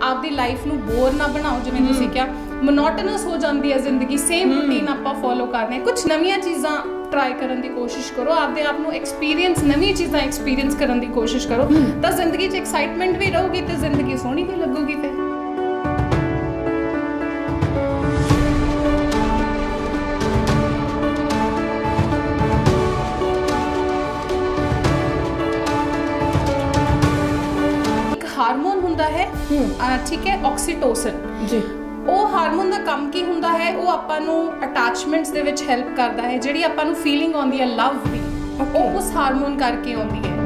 आपदी life नूं bore ना बनाओ, जिवें तुसीं कहा मोनोटनस हो जाती है जिंदगी, सेम रूटीन आपां फॉलो करने, कुछ नवीं चीज़ां ट्राई करने की कोशिश करो, आपदे आप नूं एक्सपीरियंस नवीं चीज़ां एक्सपीरियंस करने की कोशिश करो, तो जिंदगी च एक्साइटमेंट भी रहूगी तो जिंदगी सोहनी भी लगूगी। फिर एक हारमोन हुंदा है, ठीक है, ऑक्सीटोसिन जी। ਉਹ ਹਾਰਮੋਨ ਦਾ ਕੰਮ ਕੀ ਹੁੰਦਾ ਹੈ, ਉਹ ਆਪਾਂ ਨੂੰ ਅਟੈਚਮੈਂਟਸ ਦੇ ਵਿੱਚ ਹੈਲਪ ਕਰਦਾ ਹੈ, ਜਿਹੜੀ ਆਪਾਂ ਨੂੰ ਫੀਲਿੰਗ ਆਉਂਦੀ ਹੈ ਲਵ ਦੀ, ਉਹ ਉਸ ਹਾਰਮੋਨ ਕਰਕੇ ਆਉਂਦੀ ਹੈ।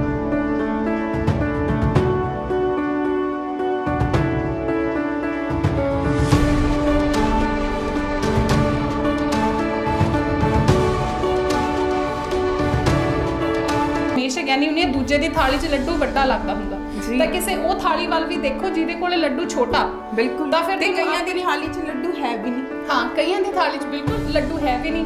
ਹਮੇਸ਼ਾ ਕਹਿੰਦੀ ਹੁੰਦੀ ਦੂਜੇ ਦੀ ਥਾਲੀ 'ਚ ਲੱਡੂ ਵੱਡਾ ਲੱਗਦਾ ਹੁੰਦਾ, ਤਾਂ ਕਿਸੇ ਉਹ ਥਾਲੀ ਵੱਲ ਵੀ ਦੇਖੋ ਜਿਹਦੇ ਕੋਲੇ ਲੱਡੂ ਛੋਟਾ, ਬਿਲਕੁਲ, ਤਾਂ ਫਿਰ ਕਈਆਂ ਦੀ ਥਾਲੀ 'ਚ ਲੱਡੂ ਹੈ ਵੀ ਨਹੀਂ। ਹਾਂ, ਕਈਆਂ ਦੀ ਥਾਲੀ 'ਚ ਬਿਲਕੁਲ ਲੱਡੂ ਹੈ ਵੀ ਨਹੀਂ।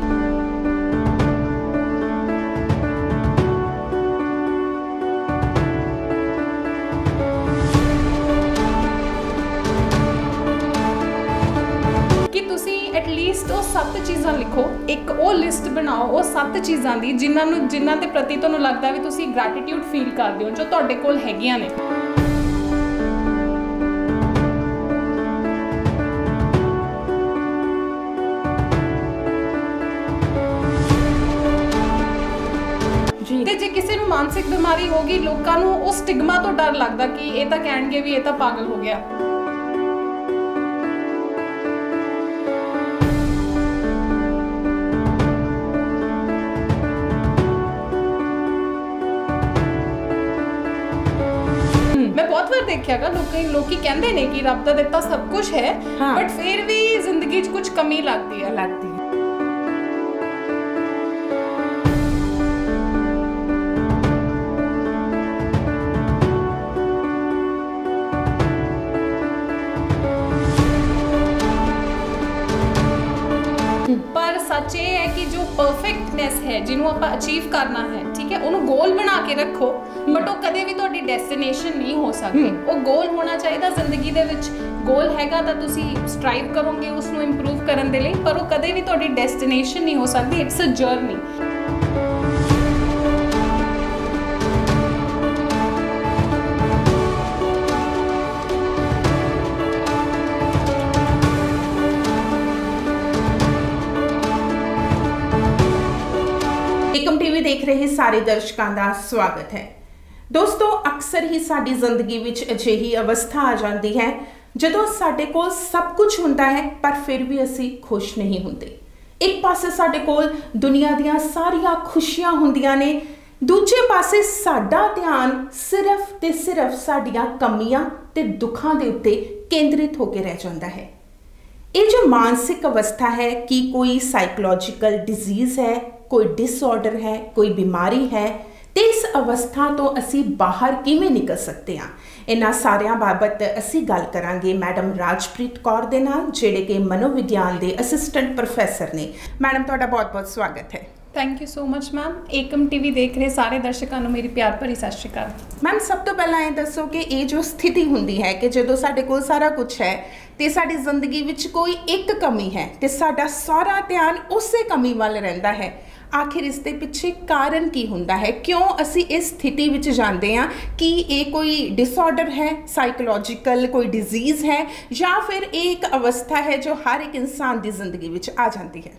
ਕਿ ਤੁਸੀਂ ਐਟਲੀਸਟ ਉਹ 7 ਚੀਜ਼ਾਂ ਲਿਖੋ, ਇੱਕ ਉਹ ਲਿਸਟ ਬਣਾਓ ਉਹ 7 ਚੀਜ਼ਾਂ ਦੀ ਜਿਨ੍ਹਾਂ ਦੇ ਪ੍ਰਤੀ ਤੁਹਾਨੂੰ ਲੱਗਦਾ ਵੀ ਤੁਸੀਂ ਗ੍ਰੈਟੀਟਿਊਡ ਫੀਲ ਕਰਦੇ ਹੋ, ਜੋ ਤੁਹਾਡੇ ਕੋਲ ਹੈਗੀਆਂ ਨੇ। ਤੇ ਜੇ ਕਿਸੇ ਨੂੰ ਮਾਨਸਿਕ ਬਿਮਾਰੀ ਹੋ ਗਈ, ਲੋਕਾਂ ਨੂੰ ਉਹ ਸਟਿਗਮਾ ਤੋਂ ਡਰ ਲੱਗਦਾ ਕਿ ਇਹ ਤਾਂ ਕਹਿਣਗੇ ਵੀ ਇਹ ਤਾਂ ਪਾਗਲ ਹੋ ਗਿਆ। मैं बहुत बार देखिएगा लोग कहते हैं कि रब दा दिता सब कुछ है, बट फिर भी जिंदगी च कुछ कमी लगती है। पर सच ये है कि जो परफेक्टनेस है जिन्हों आप अचीव करना है, ठीक है, उन्होंने गोल बना के रखो, बट वो कदे भी तुहाडी डेस्टिनेशन नहीं हो सकती। वो गोल होना चाहिए जिंदगी दे विच, गोल हैगा तां तुसी स्ट्राइव करोगे उसनूं इंप्रूव करन दे लई, पर वो कदे भी तुहाडी डेस्टिनेशन नहीं हो सकती। It's a journey. Ekam TV देख रहे सारे दर्शकों का स्वागत है। दोस्तों, अक्सर ही साडी जिंदगी विच अजिही अवस्था आ जाती है जदों साडे कोल सब कुछ हुंदा है पर फिर भी असी खुश नहीं हुंदे। एक पासे साडे कोल दुनिया दीयां सारियां खुशियां हुंदियां ने, दूजे पासे साडा ध्यान सिर्फ ते सिर्फ साडियां कमियां ते दुखां दे उत्ते केंद्रित होकर रह जाता है। ये जो मानसिक अवस्था है कि कोई साइकोलॉजिकल डिजीज़ है, कोई डिसऑर्डर है, कोई बीमारी है, तो इस अवस्था तो असी बाहर किवें निकल सकते हैं, इन्हां सारियां बाबत असी गल करांगे मैडम राजप्रीत कौर दे नाल, जिहड़े कि मनोविज्ञान के असिस्टेंट प्रोफैसर ने। मैडम, तुहाडा बहुत बहुत स्वागत है। Thank you so much ma'am. Ekam TV देख रहे सारे दर्शकों को मेरी प्यार भरी सत श्री अकाल। मैम, सब तो पहला ये दसो कि ये जो स्थिति हुंदी है कि जदों साडे कोल सारा कुछ है ते साडी जिंदगी विच कोई एक कमी है ते साडा सारा ध्यान उसे कमी वाल रहिंदा है, आखिर इसके पिछे कारण की हुंदा है? क्यों असी इस स्थिति विच जांदे हां कि ये कोई डिसऑर्डर है, साइकोलॉजिकल कोई डिजीज़ है, या फिर एक अवस्था है जो हर एक इंसान की जिंदगी विच आ जाती है?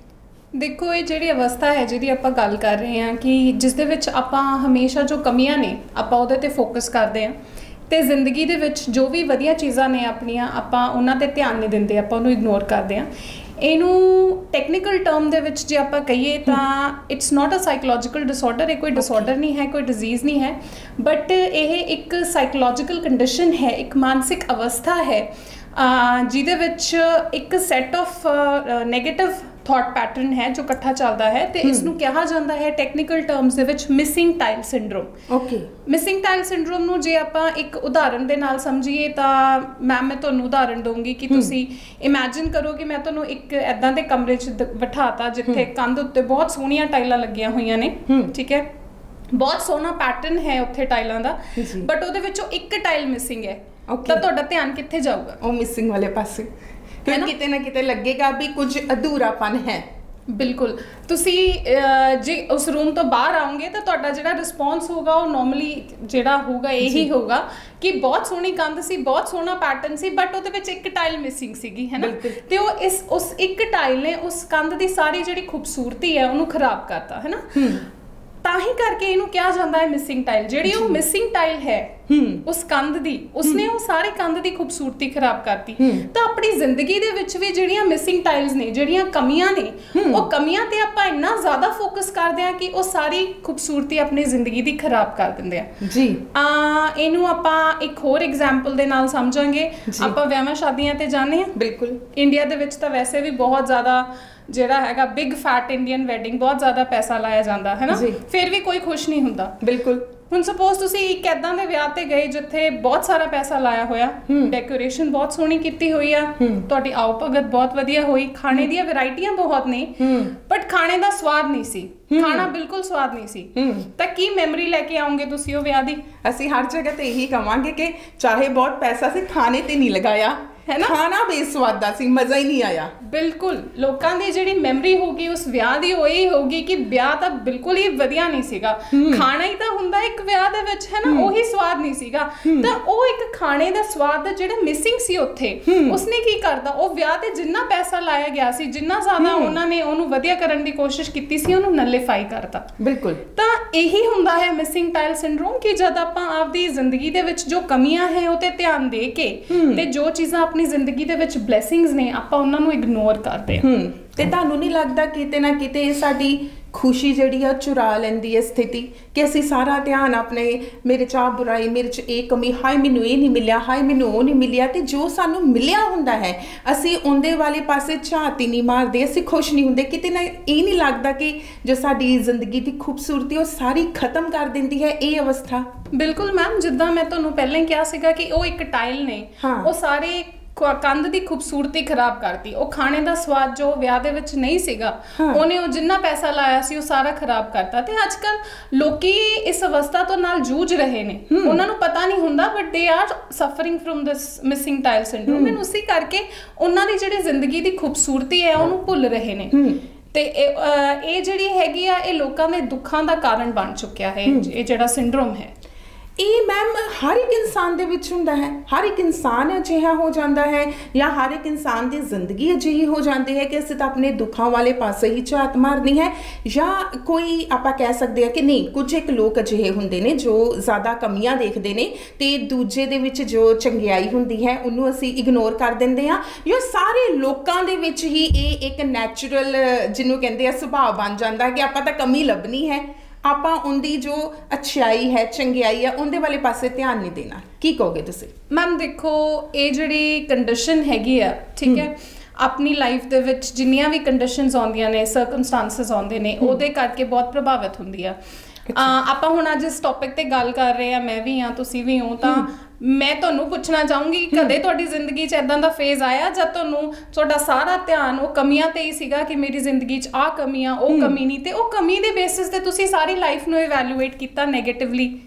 देखो, ये जिहड़ी अवस्था है जिहदी आपां गल कर रहे हैं कि जिस दे विच आपां हमेशा जो कमियां ने आपां उहदे ते फोकस करते हैं, तो जिंदगी दे विच जो भी वधिया चीज़ां ने अपनियां आपां उन्हां ते ध्यान नहीं दिंदे, आपां उहनूं इग्नोर करते हैं। इनू टैक्नीकल टर्म दे विच जे आपां कहिए तां it's not a psychological disorder, ये कोई डिसऑर्डर नहीं है, कोई डिजीज़ नहीं है, बट यह एक साइकोलॉजिकल कंडीशन है, एक मानसिक अवस्था है जिहदे विच एक set of negative thought pattern है जो इकट्ठा चलता है, तो इसनूं कहा जाता है टैक्नीकल टर्म्स दे विच missing tile syndrome. Okay, missing tile syndrome नूं जे आपां एक उदाहरण दे नाल समझीए तां मैम मैं तुहानूं उदाहरण दूंगी कि तुसीं इमेजिन करो कि मैं तुहानूं एक इदां दे कमरे च बिठाता जिथे कंध उत्ते बहुत सोहणियां टाइलां लगियां होईयां ने, ठीक है, बहुत सोहना पैटर्न है उत्थे टाइलां दा, बट उहदे विचों एक टाइल मिसिंग है। ਤਾਂ ਤੁਹਾਡਾ ਧਿਆਨ ਕਿੱਥੇ ਜਾਊਗਾ? ਉਹ ਮਿਸਿੰਗ ਵਾਲੇ ਪਾਸੇ, ਫਿਰ ਕਿਤੇ ਨਾ ਕਿਤੇ ਲੱਗੇਗਾ ਵੀ ਕੁਝ ਅਧੂਰਾਪਨ ਹੈ। ਬਿਲਕੁਲ। ਤੁਸੀਂ ਜੇ ਉਸ ਰੂਮ ਤੋਂ ਬਾਹਰ ਆਓਗੇ ਤਾਂ ਤੁਹਾਡਾ ਜਿਹੜਾ ਰਿਸਪੌਂਸ ਹੋਊਗਾ ਉਹ ਨੋਰਮਲੀ ਜਿਹੜਾ ਹੋਊਗਾ ਇਹੀ ਹੋਊਗਾ ਕਿ ਬਹੁਤ ਸੋਹਣੀ ਕੰਧ ਸੀ, ਬਹੁਤ ਸੋਹਣਾ ਪੈਟਰਨ ਸੀ, ਬਟ ਉਹਦੇ ਵਿੱਚ ਇੱਕ ਟਾਈਲ ਮਿਸਿੰਗ ਸੀਗੀ, ਹੈ ਨਾ। ਤੇ ਉਹ ਉਸ ਇੱਕ ਟਾਈਲ ਨੇ ਉਸ ਕੰਧ ਦੀ ਸਾਰੀ ਜਿਹੜੀ ਖੂਬਸੂਰਤੀ ਹੈ ਉਹਨੂੰ ਖਰਾਬ ਕਰਤਾ, ਹੈ ਨਾ। ਤਾਂ ਹੀ ਕਰਕੇ ਇਹਨੂੰ ਕਿਹਾ ਜਾਂਦਾ ਹੈ ਮਿਸਿੰਗ ਟਾਈਲ। ਜਿਹੜੀ ਉਹ ਮਿਸਿੰਗ ਟਾਈਲ ਹੈ ਉਸ ਕੰਧ ਦੀ, ਉਸਨੇ ਉਹ ਸਾਰੀ ਕੰਧ ਦੀ ਖੂਬਸੂਰਤੀ ਖਰਾਬ ਕਰਤੀ। ਤਾਂ ਆਪਣੀ ਜ਼ਿੰਦਗੀ ਦੇ ਵਿੱਚ ਵੀ ਜਿਹੜੀਆਂ ਮਿਸਿੰਗ ਟਾਈਲਸ ਨੇ, ਜਿਹੜੀਆਂ ਕਮੀਆਂ ਨੇ, ਉਹ ਕਮੀਆਂ ਤੇ ਆਪਾਂ ਇੰਨਾ ਜ਼ਿਆਦਾ ਫੋਕਸ ਕਰਦੇ ਆ ਕਿ ਉਹ ਸਾਰੀ ਖੂਬਸੂਰਤੀ ਆਪਣੀ ਜ਼ਿੰਦਗੀ ਦੀ ਖਰਾਬ ਕਰ ਦਿੰਦੇ ਆ ਜੀ। ਇਹਨੂੰ ਆਪਾਂ ਇੱਕ ਹੋਰ ਐਗਜ਼ਾਮਪਲ ਦੇ ਨਾਲ ਸਮਝਾਂਗੇ। ਆਪਾਂ ਵਿਆਹਾਂ ਸ਼ਾਦੀਆਂ ਤੇ ਜਾਂਦੇ ਆ, ਬਿਲਕੁਲ ਇੰਡੀਆ ਦੇ ਵਿੱਚ ਤਾਂ ਵੈਸੇ ਵੀ ਬਹੁਤ ਜ਼ਿਆਦਾ ਜਿਹੜਾ ਹੈਗਾ ਬਿਗ ਫੈਟ ਇੰਡੀਅਨ ਵੈਡਿੰਗ, ਬਹੁਤ ਜ਼ਿਆਦਾ ਪੈਸਾ ਲਾਇਆ ਜਾਂਦਾ ਹੈ ਨਾ, ਫਿਰ ਵੀ ਕੋਈ ਖੁਸ਼ ਨਹੀਂ ਹੁੰਦਾ। ਬਿਲਕੁਲ। ਹੁਣ ਸਪੋਜ਼ ਤੁਸੀਂ ਇੱਕ ਏਦਾਂ ਦੇ ਵਿਆਹ ਤੇ ਗਏ ਜਿੱਥੇ ਬਹੁਤ ਸਾਰਾ ਪੈਸਾ ਲਾਇਆ ਹੋਇਆ, ਡੈਕੋਰੇਸ਼ਨ ਬਹੁਤ ਸੋਹਣੀ ਕੀਤੀ ਹੋਈ ਆ, ਤੁਹਾਡੀ ਆਓ ਭਗਤ ਬਹੁਤ ਵਧੀਆ ਹੋਈ, ਖਾਣੇ ਦੀਆਂ ਵੈਰਾਈਟੀਆਂ ਬਹੁਤ ਨੇ, ਬਟ ਖਾਣੇ ਦਾ ਸਵਾਦ ਨਹੀਂ ਸੀ, ਖਾਣਾ ਬਿਲਕੁਲ ਸਵਾਦ ਨਹੀਂ ਸੀ, ਤਾਂ ਕੀ ਮੈਮਰੀ ਲੈ ਕੇ ਆਉਂਗੇ ਤੁਸੀਂ ਉਹ ਵਿਆਹ ਦੀ? ਅਸੀਂ ਹਰ ਜਗ੍ਹਾ ਤੇ ਇਹੀ ਕਵਾਂਗੇ ਕਿ ਚਾਹੇ ਬਹੁਤ ਪੈਸਾ ਸੀ, ਖਾਣੇ ਤੇ ਨਹੀਂ ਲਗਾਇਆ, ਹੈ ਨਾ, ਖਾਣਾ ਬੇਸਵਾਦਾ ਸੀ, ਮਜ਼ਾ ਹੀ ਨਹੀਂ ਆਇਆ। ਬਿਲਕੁਲ। ਲੋਕਾਂ ਦੀ ਜਿਹੜੀ ਮੈਮਰੀ ਹੋਗੀ ਉਸ ਵਿਆਹ ਦੀ ਉਹ ਇਹ ਹੋਗੀ ਕਿ ਵਿਆਹ ਤਾਂ ਬਿਲਕੁਲ ਹੀ ਵਧੀਆ ਨਹੀਂ ਸੀਗਾ, ਖਾਣਾ ਹੀ ਤਾਂ ਹੁੰਦਾ ਇੱਕ ਵਿਆਹ ਦੇ ਵਿੱਚ, ਹੈ ਨਾ, ਉਹੀ ਸਵਾਦ ਨਹੀਂ ਸੀਗਾ। ਤਾਂ ਉਹ ਇੱਕ ਖਾਣੇ ਦਾ ਸਵਾਦ ਜਿਹੜਾ ਮਿਸਿੰਗ ਸੀ ਉੱਥੇ, ਉਸਨੇ ਕੀ ਕਰਦਾ, ਉਹ ਵਿਆਹ ਤੇ ਜਿੰਨਾ ਪੈਸਾ ਲਾਇਆ ਗਿਆ ਸੀ, ਜਿੰਨਾ ਜ਼ਿਆਦਾ ਉਹਨਾਂ ਨੇ ਉਹਨੂੰ ਵਧੀਆ ਕਰਨ ਦੀ ਕੋਸ਼ਿਸ਼ ਕੀਤੀ ਸੀ, ਉਹਨੂੰ ਨਲਿਫਾਈ ਕਰਤਾ। ਬਿਲਕੁਲ। ਤਾਂ ਇਹੀ ਹੁੰਦਾ ਹੈ ਮਿਸਿੰਗ ਟਾਈਲ ਸਿੰਡਰੋਮ, ਕਿ ਜਦ ਆਪਾਂ ਆਪਦੀ ਜ਼ਿੰਦਗੀ ਦੇ ਵਿੱਚ ਜੋ ਕਮੀਆਂ ਹੈ ਉਹ ਤੇ ਧਿਆਨ ਦੇ ਕੇ ਤੇ ਜੋ ਚੀਜ਼ਾਂ ਆਪਣੀ ਜ਼ਿੰਦਗੀ ਦੇ ਵਿੱਚ ਬਲੇਸਿੰਗਸ ਨੇ ਆਪਾਂ ਉਹਨਾਂ ਨੂੰ ਇਗਨੋਰ ਕਰਦੇ ਹਾਂ। ਤੇ ਤੁਹਾਨੂੰ ਨਹੀਂ ਲੱਗਦਾ ਕਿਤੇ ਨਾ ਕਿਤੇ ਸਾਡੀ ਖੁਸ਼ੀ ਜਿਹੜੀ ਆ ਚੁਰਾ ਲੈਂਦੀ ਹੈ ਸਥਿਤੀ, ਕਿ ਅਸੀਂ ਸਾਰਾ ਧਿਆਨ ਆਪਣੇ ਮੇਰੇ 'ਚ ਆ ਬੁਰਾਈ, ਮੇਰੇ 'ਚ ਇਹ ਕਮੀ, ਹਾਏ ਮੈਨੂੰ ਇਹ ਨਹੀਂ ਮਿਲਿਆ, ਹਾਏ ਮੈਨੂੰ ਉਹ ਨਹੀਂ ਮਿਲਿਆ, ਤੇ ਜੋ ਸਾਨੂੰ ਮਿਲਿਆ ਹੁੰਦਾ ਹੈ ਅਸੀਂ ਉਹਦੇ ਵਾਲੇ ਪਾਸੇ ਝਾਤੀ ਨਹੀਂ ਮਾਰਦੇ, ਅਸੀਂ ਖੁਸ਼ ਨਹੀਂ ਹੁੰਦੇ। ਕਿਤੇ ਨਾ ਇਹ ਨਹੀਂ ਲੱਗਦਾ ਕਿ ਜੋ ਸਾਡੀ ਜ਼ਿੰਦਗੀ ਦੀ ਖੂਬਸੂਰਤੀ ਉਹ ਸਾਰੀ ਖਤਮ ਕਰ ਦਿੰਦੀ ਹੈ ਇਹ ਅਵਸਥਾ? ਬਿਲਕੁਲ ਮੈਮ, ਜਿੱਦਾਂ ਮੈਂ ਤੁਹਾਨੂੰ ਪਹਿਲਾਂ ਹੀ ਕਿਹਾ ਸੀਗਾ ਕਿ ਉਹ ਇੱਕ ਟਾਈਲ ਨੇ, ਉਹ ਸਾਰੇ ਕੰਧ ਦੀ ਖੂਬਸੂਰਤੀ ਖਰਾਬ ਕਰਤੀ। ਉਹ ਖਾਣੇ ਦਾ ਸਵਾਦ ਜੋ ਵਿਆਹ ਦੇ ਵਿੱਚ ਨਹੀਂ ਸੀਗਾ, ਉਹਨੇ ਉਹ ਜਿੰਨਾ ਪੈਸਾ ਲਾਇਆ ਸੀ ਉਹ ਸਾਰਾ ਖਰਾਬ ਕਰਤਾ। ਤੇ ਅੱਜ ਕੱਲ ਲੋਕੀ ਇਸ ਅਵਸਥਾ ਤੋਂ ਨਾਲ ਜੂਝ ਰਹੇ ਨੇ, ਉਹਨਾਂ ਨੂੰ ਪਤਾ ਨਹੀਂ ਹੁੰਦਾ, but they are suffering firm this missing tile syndrome, and ਉਸੇ ਕਰਕੇ ਉਹਨਾਂ ਦੀ ਜਿਹੜੀ ਜ਼ਿੰਦਗੀ ਦੀ ਖੂਬਸੂਰਤੀ ਹੈ ਉਹਨੂੰ ਭੁੱਲ ਰਹੇ ਨੇ। ਤੇ ਇਹ ਜਿਹੜੀ ਹੈਗੀ ਆ, ਇਹ ਲੋਕਾਂ ਦੇ ਦੁੱਖਾਂ ਦਾ ਕਾਰਨ ਬਣ ਚੁੱਕਿਆ ਹੈ ਇਹ ਜਿਹੜਾ ਸਿੰਡਰੋਮ ਹੈ। ਇਹ ਮੈਮ ਹਰ ਇੱਕ ਇਨਸਾਨ ਦੇ ਵਿੱਚ ਹੁੰਦਾ ਹੈ, ਹਰ ਇੱਕ ਇਨਸਾਨ ਅਜਿਹਾ ਹੋ ਜਾਂਦਾ ਹੈ, ਜਾਂ ਹਰ ਇੱਕ ਇਨਸਾਨ ਦੀ ਜ਼ਿੰਦਗੀ ਅਜਿਹੀ ਹੋ ਜਾਂਦੀ ਹੈ ਕਿ ਅਸੀਂ ਤਾਂ ਆਪਣੇ ਦੁੱਖਾਂ ਵਾਲੇ ਪਾਸੇ ਹੀ ਝਾਤ ਮਾਰਨੀ ਹੈ, ਜਾਂ ਕੋਈ ਆਪਾਂ ਕਹਿ ਸਕਦੇ ਹਾਂ ਕਿ ਨਹੀਂ, ਕੁਝ ਇੱਕ ਲੋਕ ਅਜਿਹੇ ਹੁੰਦੇ ਨੇ ਜੋ ਜ਼ਿਆਦਾ ਕਮੀਆਂ ਦੇਖਦੇ ਨੇ ਤੇ ਦੂਜੇ ਦੇ ਵਿੱਚ ਜੋ ਚੰਗਿਆਈ ਹੁੰਦੀ ਹੈ ਉਹਨੂੰ ਅਸੀਂ ਇਗਨੋਰ ਕਰ ਦਿੰਦੇ ਹਾਂ, ਜਾਂ ਸਾਰੇ ਲੋਕਾਂ ਦੇ ਵਿੱਚ ਹੀ ਇਹ ਇੱਕ ਨੈਚੁਰਲ ਜਿਹਨੂੰ ਕਹਿੰਦੇ ਆ ਸੁਭਾਅ ਬਣ ਜਾਂਦਾ ਕਿ ਆਪਾਂ ਤਾਂ ਕਮੀ ਲੱਭਣੀ ਹੈ, ਆਪਾਂ ਉਹਦੀ ਜੋ ਅੱਛਾਈ ਹੈ, ਚੰਗਿਆਈ ਹੈ, ਉਹਦੇ ਵਾਲੇ ਪਾਸੇ ਧਿਆਨ ਨਹੀਂ ਦੇਣਾ। ਕੀ ਕਹੋਗੇ ਤੁਸੀਂ? ਮੈਮ ਦੇਖੋ, ਇਹ ਜਿਹੜੀ ਕੰਡੀਸ਼ਨ ਹੈਗੀ ਆ, ਠੀਕ ਹੈ, ਆਪਣੀ ਲਾਈਫ ਦੇ ਵਿੱਚ ਜਿੰਨੀਆਂ ਵੀ ਕੰਡੀਸ਼ਨਸ ਆਉਂਦੀਆਂ ਨੇ, ਸਰਕਮਸਟੈਂਸਸ ਆਉਂਦੇ ਨੇ, ਉਹਦੇ ਕਰਕੇ ਬਹੁਤ ਪ੍ਰਭਾਵਿਤ ਹੁੰਦੀ ਆ। ਆਪਾਂ ਹੁਣ ਅੱਜ ਇਸ ਟੌਪਿਕ ਤੇ ਗੱਲ ਕਰ ਰਹੇ ਆ, ਮੈਂ ਵੀ ਹਾਂ, ਤੁਸੀਂ ਵੀ ਹੋ, ਤਾਂ ਮੈਂ ਤੁਹਾਨੂੰ ਪੁੱਛਣਾ ਚਾਹੂੰਗੀ ਕਿ ਕਦੇ ਤੁਹਾਡੀ ਜ਼ਿੰਦਗੀ 'ਚ ਇਦਾਂ ਦਾ ਫੇਜ਼ ਆਇਆ ਜਦ ਤੁਹਾਨੂੰ ਤੁਹਾਡਾ ਸਾਰਾ ਧਿਆਨ ਉਹ ਕਮੀਆਂ ਤੇ ਹੀ ਸੀਗਾ ਕਿ ਮੇਰੀ ਜ਼ਿੰਦਗੀ 'ਚ ਆਹ ਕਮੀ ਆ, ਉਹ ਕਮੀ ਨਹੀਂ, ਤੇ ਉਹ ਕਮੀ ਦੇ ਬੇਸਿਸ ਤੇ ਤੁਸੀਂ ਸਾਰੀ ਲਾਈਫ ਨੂੰ ਇਵੈਲੂਏਟ ਕੀਤਾ ਨੈਗੇਟਿਵਲੀ?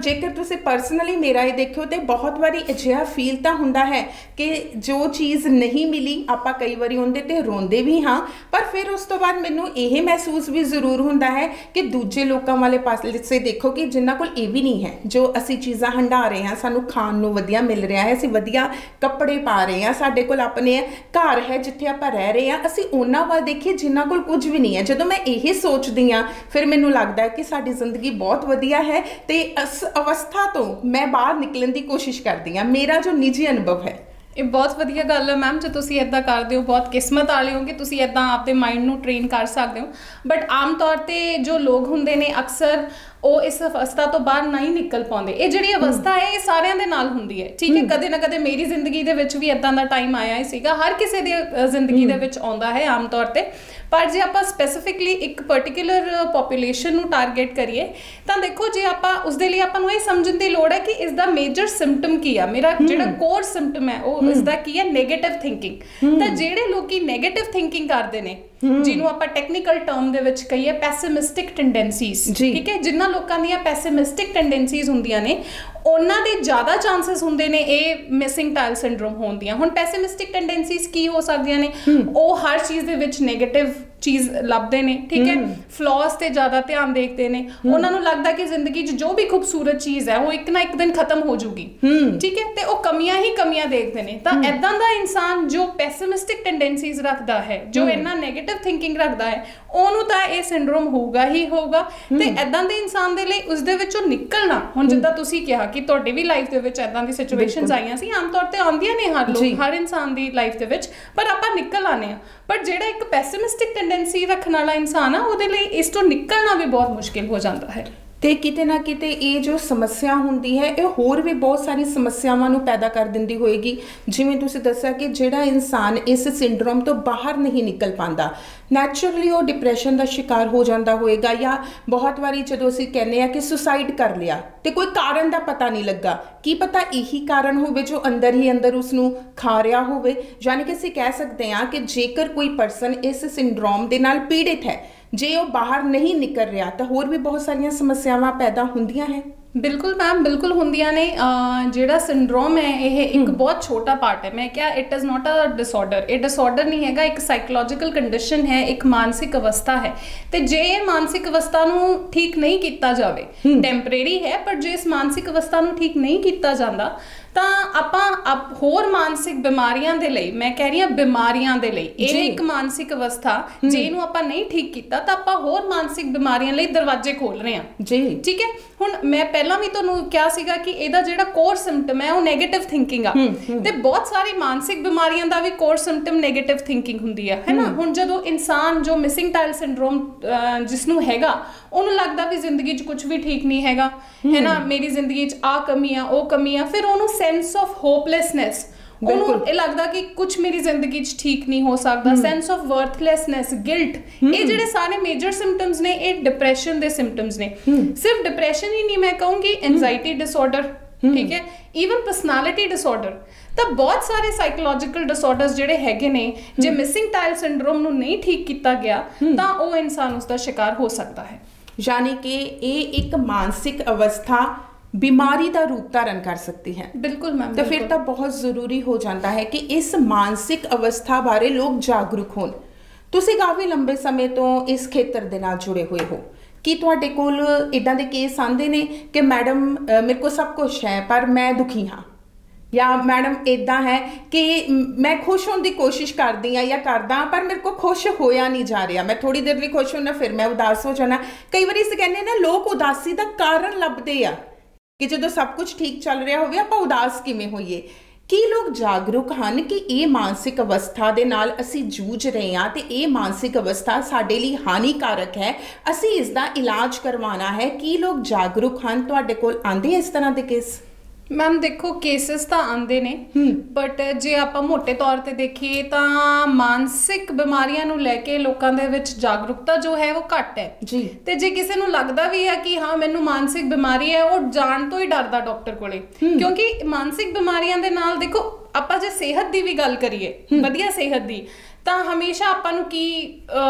ਜੇਕਰ ਤੁਸੀਂ ਪਰਸਨਲੀ ਮੇਰਾ ਇਹ ਦੇਖੋ ਤੇ ਬਹੁਤ ਵਾਰੀ ਅਜਿਹਾ ਫੀਲ ਤਾਂ ਹੁੰਦਾ ਹੈ ਕਿ ਜੋ ਚੀਜ਼ ਨਹੀਂ ਮਿਲੀ ਆਪਾਂ ਕਈ ਵਾਰੀ ਉਹਦੇ ਤੇ ਰੋਂਦੇ ਵੀ ਹਾਂ, ਪਰ ਫਿਰ ਉਸ ਤੋਂ ਬਾਅਦ ਮੈਨੂੰ ਇਹ ਮਹਿਸੂਸ ਵੀ ਜ਼ਰੂਰ ਹੁੰਦਾ ਹੈ ਕਿ ਦੂਜੇ ਲੋਕਾਂ ਵਾਲੇ ਪਾਸੇ ਦੇਖੋ ਕਿ ਜਿਨ੍ਹਾਂ ਕੋਲ ਇਹ ਵੀ ਨਹੀਂ ਹੈ, ਜੋ ਅਸੀਂ ਚੀਜ਼ਾਂ ਹੰਢਾ ਰਹੇ ਹਾਂ, ਸਾਨੂੰ ਖਾਣ ਨੂੰ ਵਧੀਆ ਮਿਲ ਰਿਹਾ ਹੈ, ਅਸੀਂ ਵਧੀਆ ਕੱਪੜੇ ਪਾ ਰਹੇ ਹਾਂ, ਸਾਡੇ ਕੋਲ ਆਪਣੇ ਘਰ ਹੈ ਜਿੱਥੇ ਆਪਾਂ ਰਹਿ ਰਹੇ ਹਾਂ, ਅਸੀਂ ਉਹਨਾਂ ਵੱਲ ਦੇਖੀਏ ਜਿਨ੍ਹਾਂ ਕੋਲ ਕੁਝ ਵੀ ਨਹੀਂ ਹੈ। ਜਦੋਂ ਮੈਂ ਇਹ ਸੋਚਦੀ ਹਾਂ ਫਿਰ ਮੈਨੂੰ ਲੱਗਦਾ ਹੈ ਕਿ ਸਾਡੀ ਜ਼ਿੰਦਗੀ ਬਹੁਤ ਵਧੀਆ ਹੈ ਤੇ ਇਸ ਅਵਸਥਾ ਤੋਂ ਮੈਂ ਬਾਹਰ ਨਿਕਲਣ ਦੀ ਕੋਸ਼ਿਸ਼ ਕਰਦੀ ਹਾਂ। ਮੇਰਾ ਜੋ ਨਿੱਜੀ ਅਨੁਭਵ ਹੈ। ਇਹ ਬਹੁਤ ਵਧੀਆ ਗੱਲ ਹੈ ਮੈਮ, ਜੇ ਤੁਸੀਂ ਇੱਦਾਂ ਕਰਦੇ ਹੋ, ਬਹੁਤ ਕਿਸਮਤ ਵਾਲੇ ਹੋ ਕਿ ਤੁਸੀਂ ਇੱਦਾਂ ਆਪਦੇ ਮਾਈਂਡ ਨੂੰ ਟ੍ਰੇਨ ਕਰ ਸਕਦੇ ਹੋ। ਬਟ ਆਮ ਤੌਰ ਤੇ ਜੋ ਲੋਕ ਹੁੰਦੇ ਨੇ ਅਕਸਰ ਉਹ ਇਸ ਅਵਸਥਾ ਤੋਂ ਬਾਹਰ ਨਹੀਂ ਨਿਕਲ ਪਾਉਂਦੇ। ਇਹ ਜਿਹੜੀ ਅਵਸਥਾ ਹੈ ਇਹ ਸਾਰਿਆਂ ਦੇ ਨਾਲ ਹੁੰਦੀ ਹੈ, ਠੀਕ ਹੈ। ਕਦੇ ਨਾ ਕਦੇ ਮੇਰੀ ਜ਼ਿੰਦਗੀ ਦੇ ਵਿੱਚ ਵੀ ਇੱਦਾਂ ਦਾ ਟਾਈਮ ਆਇਆ ਹੀ ਸੀਗਾ, ਹਰ ਕਿਸੇ ਦੀ ਜ਼ਿੰਦਗੀ ਦੇ ਵਿੱਚ ਆਉਂਦਾ ਹੈ ਆਮ ਤੌਰ ਤੇ। ਪਰ ਜੇ ਆਪਾਂ ਸਪੈਸੀਫਿਕਲੀ ਇੱਕ ਪਰਟੀਕੂਲਰ ਪੋਪੂਲੇਸ਼ਨ ਨੂੰ ਟਾਰਗੇਟ ਕਰੀਏ ਤਾਂ ਦੇਖੋ, ਜੇ ਆਪਾਂ ਉਸਦੇ ਲਈ ਆਪਾਂ ਨੂੰ ਇਹ ਸਮਝਣ ਦੀ ਲੋੜ ਹੈ ਕਿ ਇਸ ਦਾ ਮੇਜਰ ਸਿੰਪਟਮ ਕੀ ਆ। ਮੇਰਾ ਜਿਹੜਾ ਕੋਰ ਸਿੰਪਟਮ ਹੈ ਉਹ ਇਸ ਦਾ ਕੀ ਹੈ? Negative thinking. ਤਾਂ ਜਿਹੜੇ ਲੋਕੀ ਨੈਗੇਟਿਵ ਥਿੰਕਿੰਗ ਕਰਦੇ ਨੇ, ਜਿਹਨੂੰ ਆਪਾਂ ਟੈਕਨੀਕਲ ਟਰਮ ਦੇ ਵਿੱਚ ਕਹੀਏ ਪੈਸਿਮਿਸਟਿਕ ਟੈਂਡੈਂਸੀਜ਼, ਠੀਕ ਹੈ, ਜਿਨ੍ਹਾਂ ਲੋਕਾਂ ਦੀਆਂ ਪੈਸਿਮਿਸਟਿਕ ਟੈਂਡੈਂਸੀਜ਼ ਹੁੰਦੀਆਂ ਨੇ ਉਹਨਾਂ ਦੇ ਜ਼ਿਆਦਾ ਚਾਂਸਸ ਹੁੰਦੇ ਨੇ ਇਹ ਮਿਸਿੰਗ ਟਾਈਲ ਸਿੰਡਰੋਮ ਹੋਣ ਦੀਆਂ। ਹੁਣ ਪੈਸਿਮਿਸਟਿਕ ਟੈਂਡੈਂਸੀਜ਼ ਕੀ ਹੋ ਸਕਦੀਆਂ ਨੇ, ਉਹ ਹਰ ਚੀਜ਼ ਦੇ ਵਿੱਚ ਨੈਗੇਟਿਵ ਚੀਜ਼ ਲੱਭਦੇ ਨੇ, ਠੀਕ ਹੈ, ਫਲॉज ਤੇ ਜ਼ਿਆਦਾ ਧਿਆਨ ਦੇਖਦੇ ਨੇ, ਉਹਨਾਂ ਨੂੰ ਲੱਗਦਾ ਕਿ ਜ਼ਿੰਦਗੀ 'ਚ ਜੋ ਵੀ ਖੂਬਸੂਰਤ ਚੀਜ਼ ਹੈ ਉਹ ਇੱਕ ਨਾ ਇੱਕ ਦਿਨ ਖਤਮ ਹੋ ਜੂਗੀ, ਠੀਕ ਹੈ, ਤੇ ਉਹ ਕਮੀਆਂ ਹੀ ਕਮੀਆਂ ਦੇਖਦੇ ਨੇ। ਤਾਂ ਏਦਾਂ ਦਾ ਇਨਸਾਨ ਜੋ ਪੈਸਿਮਿਸਟਿਕ ਟੈਂਡੈਂਸੀਜ਼ ਰੱਖਦਾ ਹੈ, ਜੋ ਇੰਨਾ ਨੈਗੇਟਿਵ ਥਿੰਕਿੰਗ ਰੱਖਦਾ ਹੈ, ਉਹਨੂੰ ਤਾਂ ਇਹ ਸਿੰਡਰੋਮ ਹੋਊਗਾ ਹੀ ਹੋਊਗਾ। ਤੇ ਏਦਾਂ ਦੇ ਇਨਸਾਨ ਦੇ ਲਈ ਉਸਦੇ ਵਿੱਚੋਂ ਨਿਕਲਣਾ, ਹੁਣ ਜਿੱਦਾਂ ਤੁਸੀਂ ਕਿਹਾ ਕਿ ਤੁਹਾਡੀ ਵੀ ਲਾਈਫ ਦੇ ਵਿੱਚ ਏਦਾਂ ਦੀ ਸਿਚੁਏਸ਼ਨਸ ਆਈਆਂ ਸੀ, ਆਮ ਤੌਰ ਤੇ ਆਉਂਦੀਆਂ ਨੇ ਹਰ ਇਨਸਾਨ ਦੀ ਲਾਈਫ ਦੇ ਵਿੱਚ, ਪਰ ਆਪਾਂ ਨਿਕਲ ਆਨੇ ਆ। ਪਰ ਜਿਹੜਾ ਇੱਕ ਪੈਸਿਮਿਸਟਿਕ ਟੈਂਡੈਂਸੀ ਰੱਖਣ ਵਾਲਾ ਇਨਸਾਨ ਆ, ਉਹਦੇ ਲਈ ਇਸ ਤੋਂ ਨਿਕਲਣਾ ਵੀ ਬਹੁਤ ਮੁਸ਼ਕਿਲ ਹੋ ਜਾਂਦਾ ਹੈ। ਤੇ ਕਿਤੇ ਨਾ ਕਿਤੇ ਇਹ ਜੋ ਸਮੱਸਿਆ ਹੁੰਦੀ ਹੈ ਇਹ ਹੋਰ ਵੀ ਬਹੁਤ ਸਾਰੀ ਸਮੱਸਿਆਵਾਂ ਨੂੰ ਪੈਦਾ ਕਰ ਦਿੰਦੀ ਹੋਏਗੀ। ਜਿਵੇਂ ਤੁਸੀਂ ਦੱਸਿਆ ਕਿ ਜਿਹੜਾ ਇਨਸਾਨ ਇਸ ਸਿੰਡਰੋਮ ਤੋਂ ਬਾਹਰ ਨਹੀਂ ਨਿਕਲ ਪਾਉਂਦਾ, ਨੈਚੁਰਲੀ ਉਹ ਡਿਪਰੈਸ਼ਨ ਦਾ ਸ਼ਿਕਾਰ ਹੋ ਜਾਂਦਾ ਹੋਏਗਾ, ਜਾਂ ਬਹੁਤ ਵਾਰੀ ਜਦੋਂ ਅਸੀਂ ਕਹਿੰਦੇ ਆ ਕਿ ਸੁਸਾਈਡ ਕਰ ਲਿਆ ਤੇ ਕੋਈ ਕਾਰਨ ਦਾ ਪਤਾ ਨਹੀਂ ਲੱਗਾ, ਕੀ ਪਤਾ ਇਹੀ ਕਾਰਨ ਹੋਵੇ ਜੋ ਅੰਦਰ ਹੀ ਅੰਦਰ ਉਸਨੂੰ ਖਾ ਰਿਹਾ ਹੋਵੇ। ਯਾਨੀ ਕਿ ਅਸੀਂ ਕਹਿ ਸਕਦੇ ਹਾਂ ਕਿ ਜੇਕਰ ਕੋਈ ਪਰਸਨ ਇਸ ਸਿੰਡਰੋਮ ਦੇ ਨਾਲ ਪੀੜਿਤ ਹੈ, ਜੇ ਉਹ ਬਾਹਰ ਨਹੀਂ ਨਿਕਲ ਰਿਹਾ ਤਾਂ ਹੋਰ ਵੀ ਬਹੁਤ ਸਾਰੀਆਂ ਸਮੱਸਿਆਵਾਂ ਪੈਦਾ ਹੁੰਦੀਆਂ ਹੈ। ਬਿਲਕੁਲ ਮੈਮ, ਬਿਲਕੁਲ ਹੁੰਦੀਆਂ ਨੇ। ਜਿਹੜਾ ਸਿੰਡਰੋਮ ਹੈ ਇਹ ਇੱਕ ਬਹੁਤ ਛੋਟਾ ਪਾਰਟ ਹੈ। ਮੈਂ ਕਿਹਾ it is not a disorder, ਇਹ ਡਿਸਆਰਡਰ ਨਹੀਂ ਹੈਗਾ, ਇੱਕ ਸਾਈਕੋਲੋਜੀਕਲ ਕੰਡੀਸ਼ਨ ਹੈ, ਇੱਕ ਮਾਨਸਿਕ ਅਵਸਥਾ ਹੈ। ਤੇ ਜੇ ਇਹ ਮਾਨਸਿਕ ਅਵਸਥਾ ਨੂੰ ਠੀਕ ਨਹੀਂ ਕੀਤਾ ਜਾਵੇ, ਟੈਂਪਰੇਰੀ ਹੈ, ਪਰ ਜੇ ਇਸ ਮਾਨਸਿਕ ਅਵਸਥਾ ਨੂੰ ਠੀਕ ਨਹੀਂ ਕੀਤਾ ਜਾਂਦਾ ਤਾਂ ਆਪਾਂ ਹੋਰ ਮਾਨਸਿਕ ਬਿਮਾਰੀਆਂ ਦੇ ਲਈ, ਮੈਂ ਕਹਿ ਰਹੀ ਹਾਂ ਬਿਮਾਰੀਆਂ ਦੇ ਲਈ, ਇਹ ਇੱਕ ਮਾਨਸਿਕ ਅਵਸਥਾ ਜੇ ਇਹਨੂੰ ਆਪਾਂ ਨਹੀਂ ਠੀਕ ਕੀਤਾ ਤਾਂ ਆਪਾਂ ਹੋਰ ਮਾਨਸਿਕ ਬਿਮਾਰੀਆਂ ਲਈ ਦਰਵਾਜ਼ੇ ਖੋਲ ਰਹੇ ਹਾਂ ਜੀ, ਠੀਕ ਹੈ। ਹੁਣ ਮੈਂ ਪਹਿਲਾਂ ਵੀ ਤੁਹਾਨੂੰ ਕਿਹਾ ਸੀਗਾ ਕਿ ਇਹਦਾ ਜਿਹੜਾ ਕੋਰ ਸਿੰਪਟਮ ਹੈ ਉਹ ਨੈਗੇਟਿਵ ਥਿੰਕਿੰਗ ਆ, ਤੇ ਬਹੁਤ ਸਾਰੀ ਮਾਨਸਿਕ ਬਿਮਾਰੀਆਂ ਦਾ ਵੀ ਕੋਰ ਸਿੰਪਟਮ ਨੈਗੇਟਿਵ ਥਿੰਕਿੰਗ ਹੁੰਦੀ ਹੈ ਨਾ। ਹੁਣ ਜਦੋਂ ਇਨਸਾਨ ਜੋ ਮਿਸਿੰਗ ਟਾਈਲ ਸਿੰਡਰੋਮ ਜਿਸਨੂੰ ਹੈਗਾ, ਉਹਨੂੰ ਲੱਗਦਾ ਵੀ ਜ਼ਿੰਦਗੀ 'ਚ ਕੁਝ ਵੀ ਠੀਕ ਨਹੀਂ ਹੈਗਾ, ਹੈ ਨਾ, ਮੇਰੀ ਜ਼ਿੰਦਗੀ 'ਚ ਆ ਕਮੀ ਆ, ਉਹ ਕਮੀ ਆ, ਫਿਰ ਉਹਨੂੰ ਸੈਂਸ ਆਫ ਹੋਪਲੈਸਨੈਸ, ਉਹਨੂੰ ਇਹ ਲੱਗਦਾ ਕਿ ਕੁਝ ਮੇਰੀ ਜ਼ਿੰਦਗੀ 'ਚ ਠੀਕ ਨਹੀਂ ਹੋ ਸਕਦਾ, ਸੈਂਸ ਆਫ ਵਰਥਲੈਸਨੈਸ, ਗਿਲਟ, ਇਹ ਜਿਹੜੇ ਸਾਰੇ ਮੇਜਰ ਸਿੰਪਟਮਸ ਨੇ ਇਹ ਡਿਪਰੈਸ਼ਨ ਦੇ ਸਿੰਪਟਮਸ ਨੇ। ਸਿਰਫ ਡਿਪਰੈਸ਼ਨ ਹੀ ਨਹੀਂ, ਮੈਂ ਕਹੂੰਗੀ ਐਂਜ਼ਾਈਟੀ ਡਿਸਆਰਡਰ, ਠੀਕ ਹੈ, ਈਵਨ ਪਰਸਨੈਲਿਟੀ ਡਿਸਆਰਡਰ। ਤਾਂ ਬਹੁਤ ਸਾਰੇ ਸਾਈਕੋਲੋਜੀਕਲ ਡਿਸਆਰਡਰਸ ਜਿਹੜੇ ਹੈਗੇ ਨੇ, ਜੇ ਮਿਸਿੰਗ ਟਾਈਲ ਸਿੰਡਰੋਮ ਨੂੰ ਨਹੀਂ ਠੀਕ ਕੀਤਾ ਗਿਆ ਤਾਂ ਉਹ ਇਨਸਾਨ ਉਸ ਦਾ ਸ਼ਿਕਾਰ ਹੋ ਸਕਦਾ ਹੈ। ਯਾਨੀ ਕਿ ਇਹ ਇੱਕ ਮਾਨਸਿਕ ਅਵਸਥਾ बीमारी का रूप धारण कर सकती है। बिल्कुल मैम। तो फिर तो बहुत ज़रूरी हो जाता है कि इस मानसिक अवस्था बारे लोग जागरूक होण। तुसीं काफ़ी लंबे समय तो इस खेत्र दे नाल जुड़े हुए हो, कि तुहाडे कोल इदां दे केस आंदे ने कि मैडम मेरे को सब कुछ है पर मैं दुखी हाँ, या मैडम इदां है कि मैं खुश होने की कोशिश करदी हाँ या करदा पर मेरे को खुश होया नहीं जा रहा, मैं थोड़ी देर लिए खुश होना फिर मैं उदास हो जाना। कई बार इस कहने ना लोग उदासी का कारण लभदे आ कि जो सब कुछ ठीक चल रहा हो आपां उदास किवें होईए। कि लोग जागरूक हैं कि ये मानसिक अवस्था दे नाल असीं जूझ रहे हैं ते ये मानसिक अवस्था साडे लई हानिकारक है, असीं इसदा इलाज करवाना है। कि लोग जागरूक हैं? तुहाडे कोल आंदे इस तरह के केस? मैम देखो केसेस तो आंदे ने, बट जे आपां मोटे तौर ते देखिए तो मानसिक बीमारियां नूं लैके लोकां दे विच जागरूकता जो है वो घट है जी। ते जे किसी नूं लगदा भी है कि हाँ मैनूं मानसिक बीमारी है, वो जाण तो ही डरदा डॉक्टर कोले, क्योंकि मानसिक बीमारियां दे नाल देखो आपां जे सेहत दी भी गल करिए, वधिया सेहत दी, तां हमेशा आपां नूं की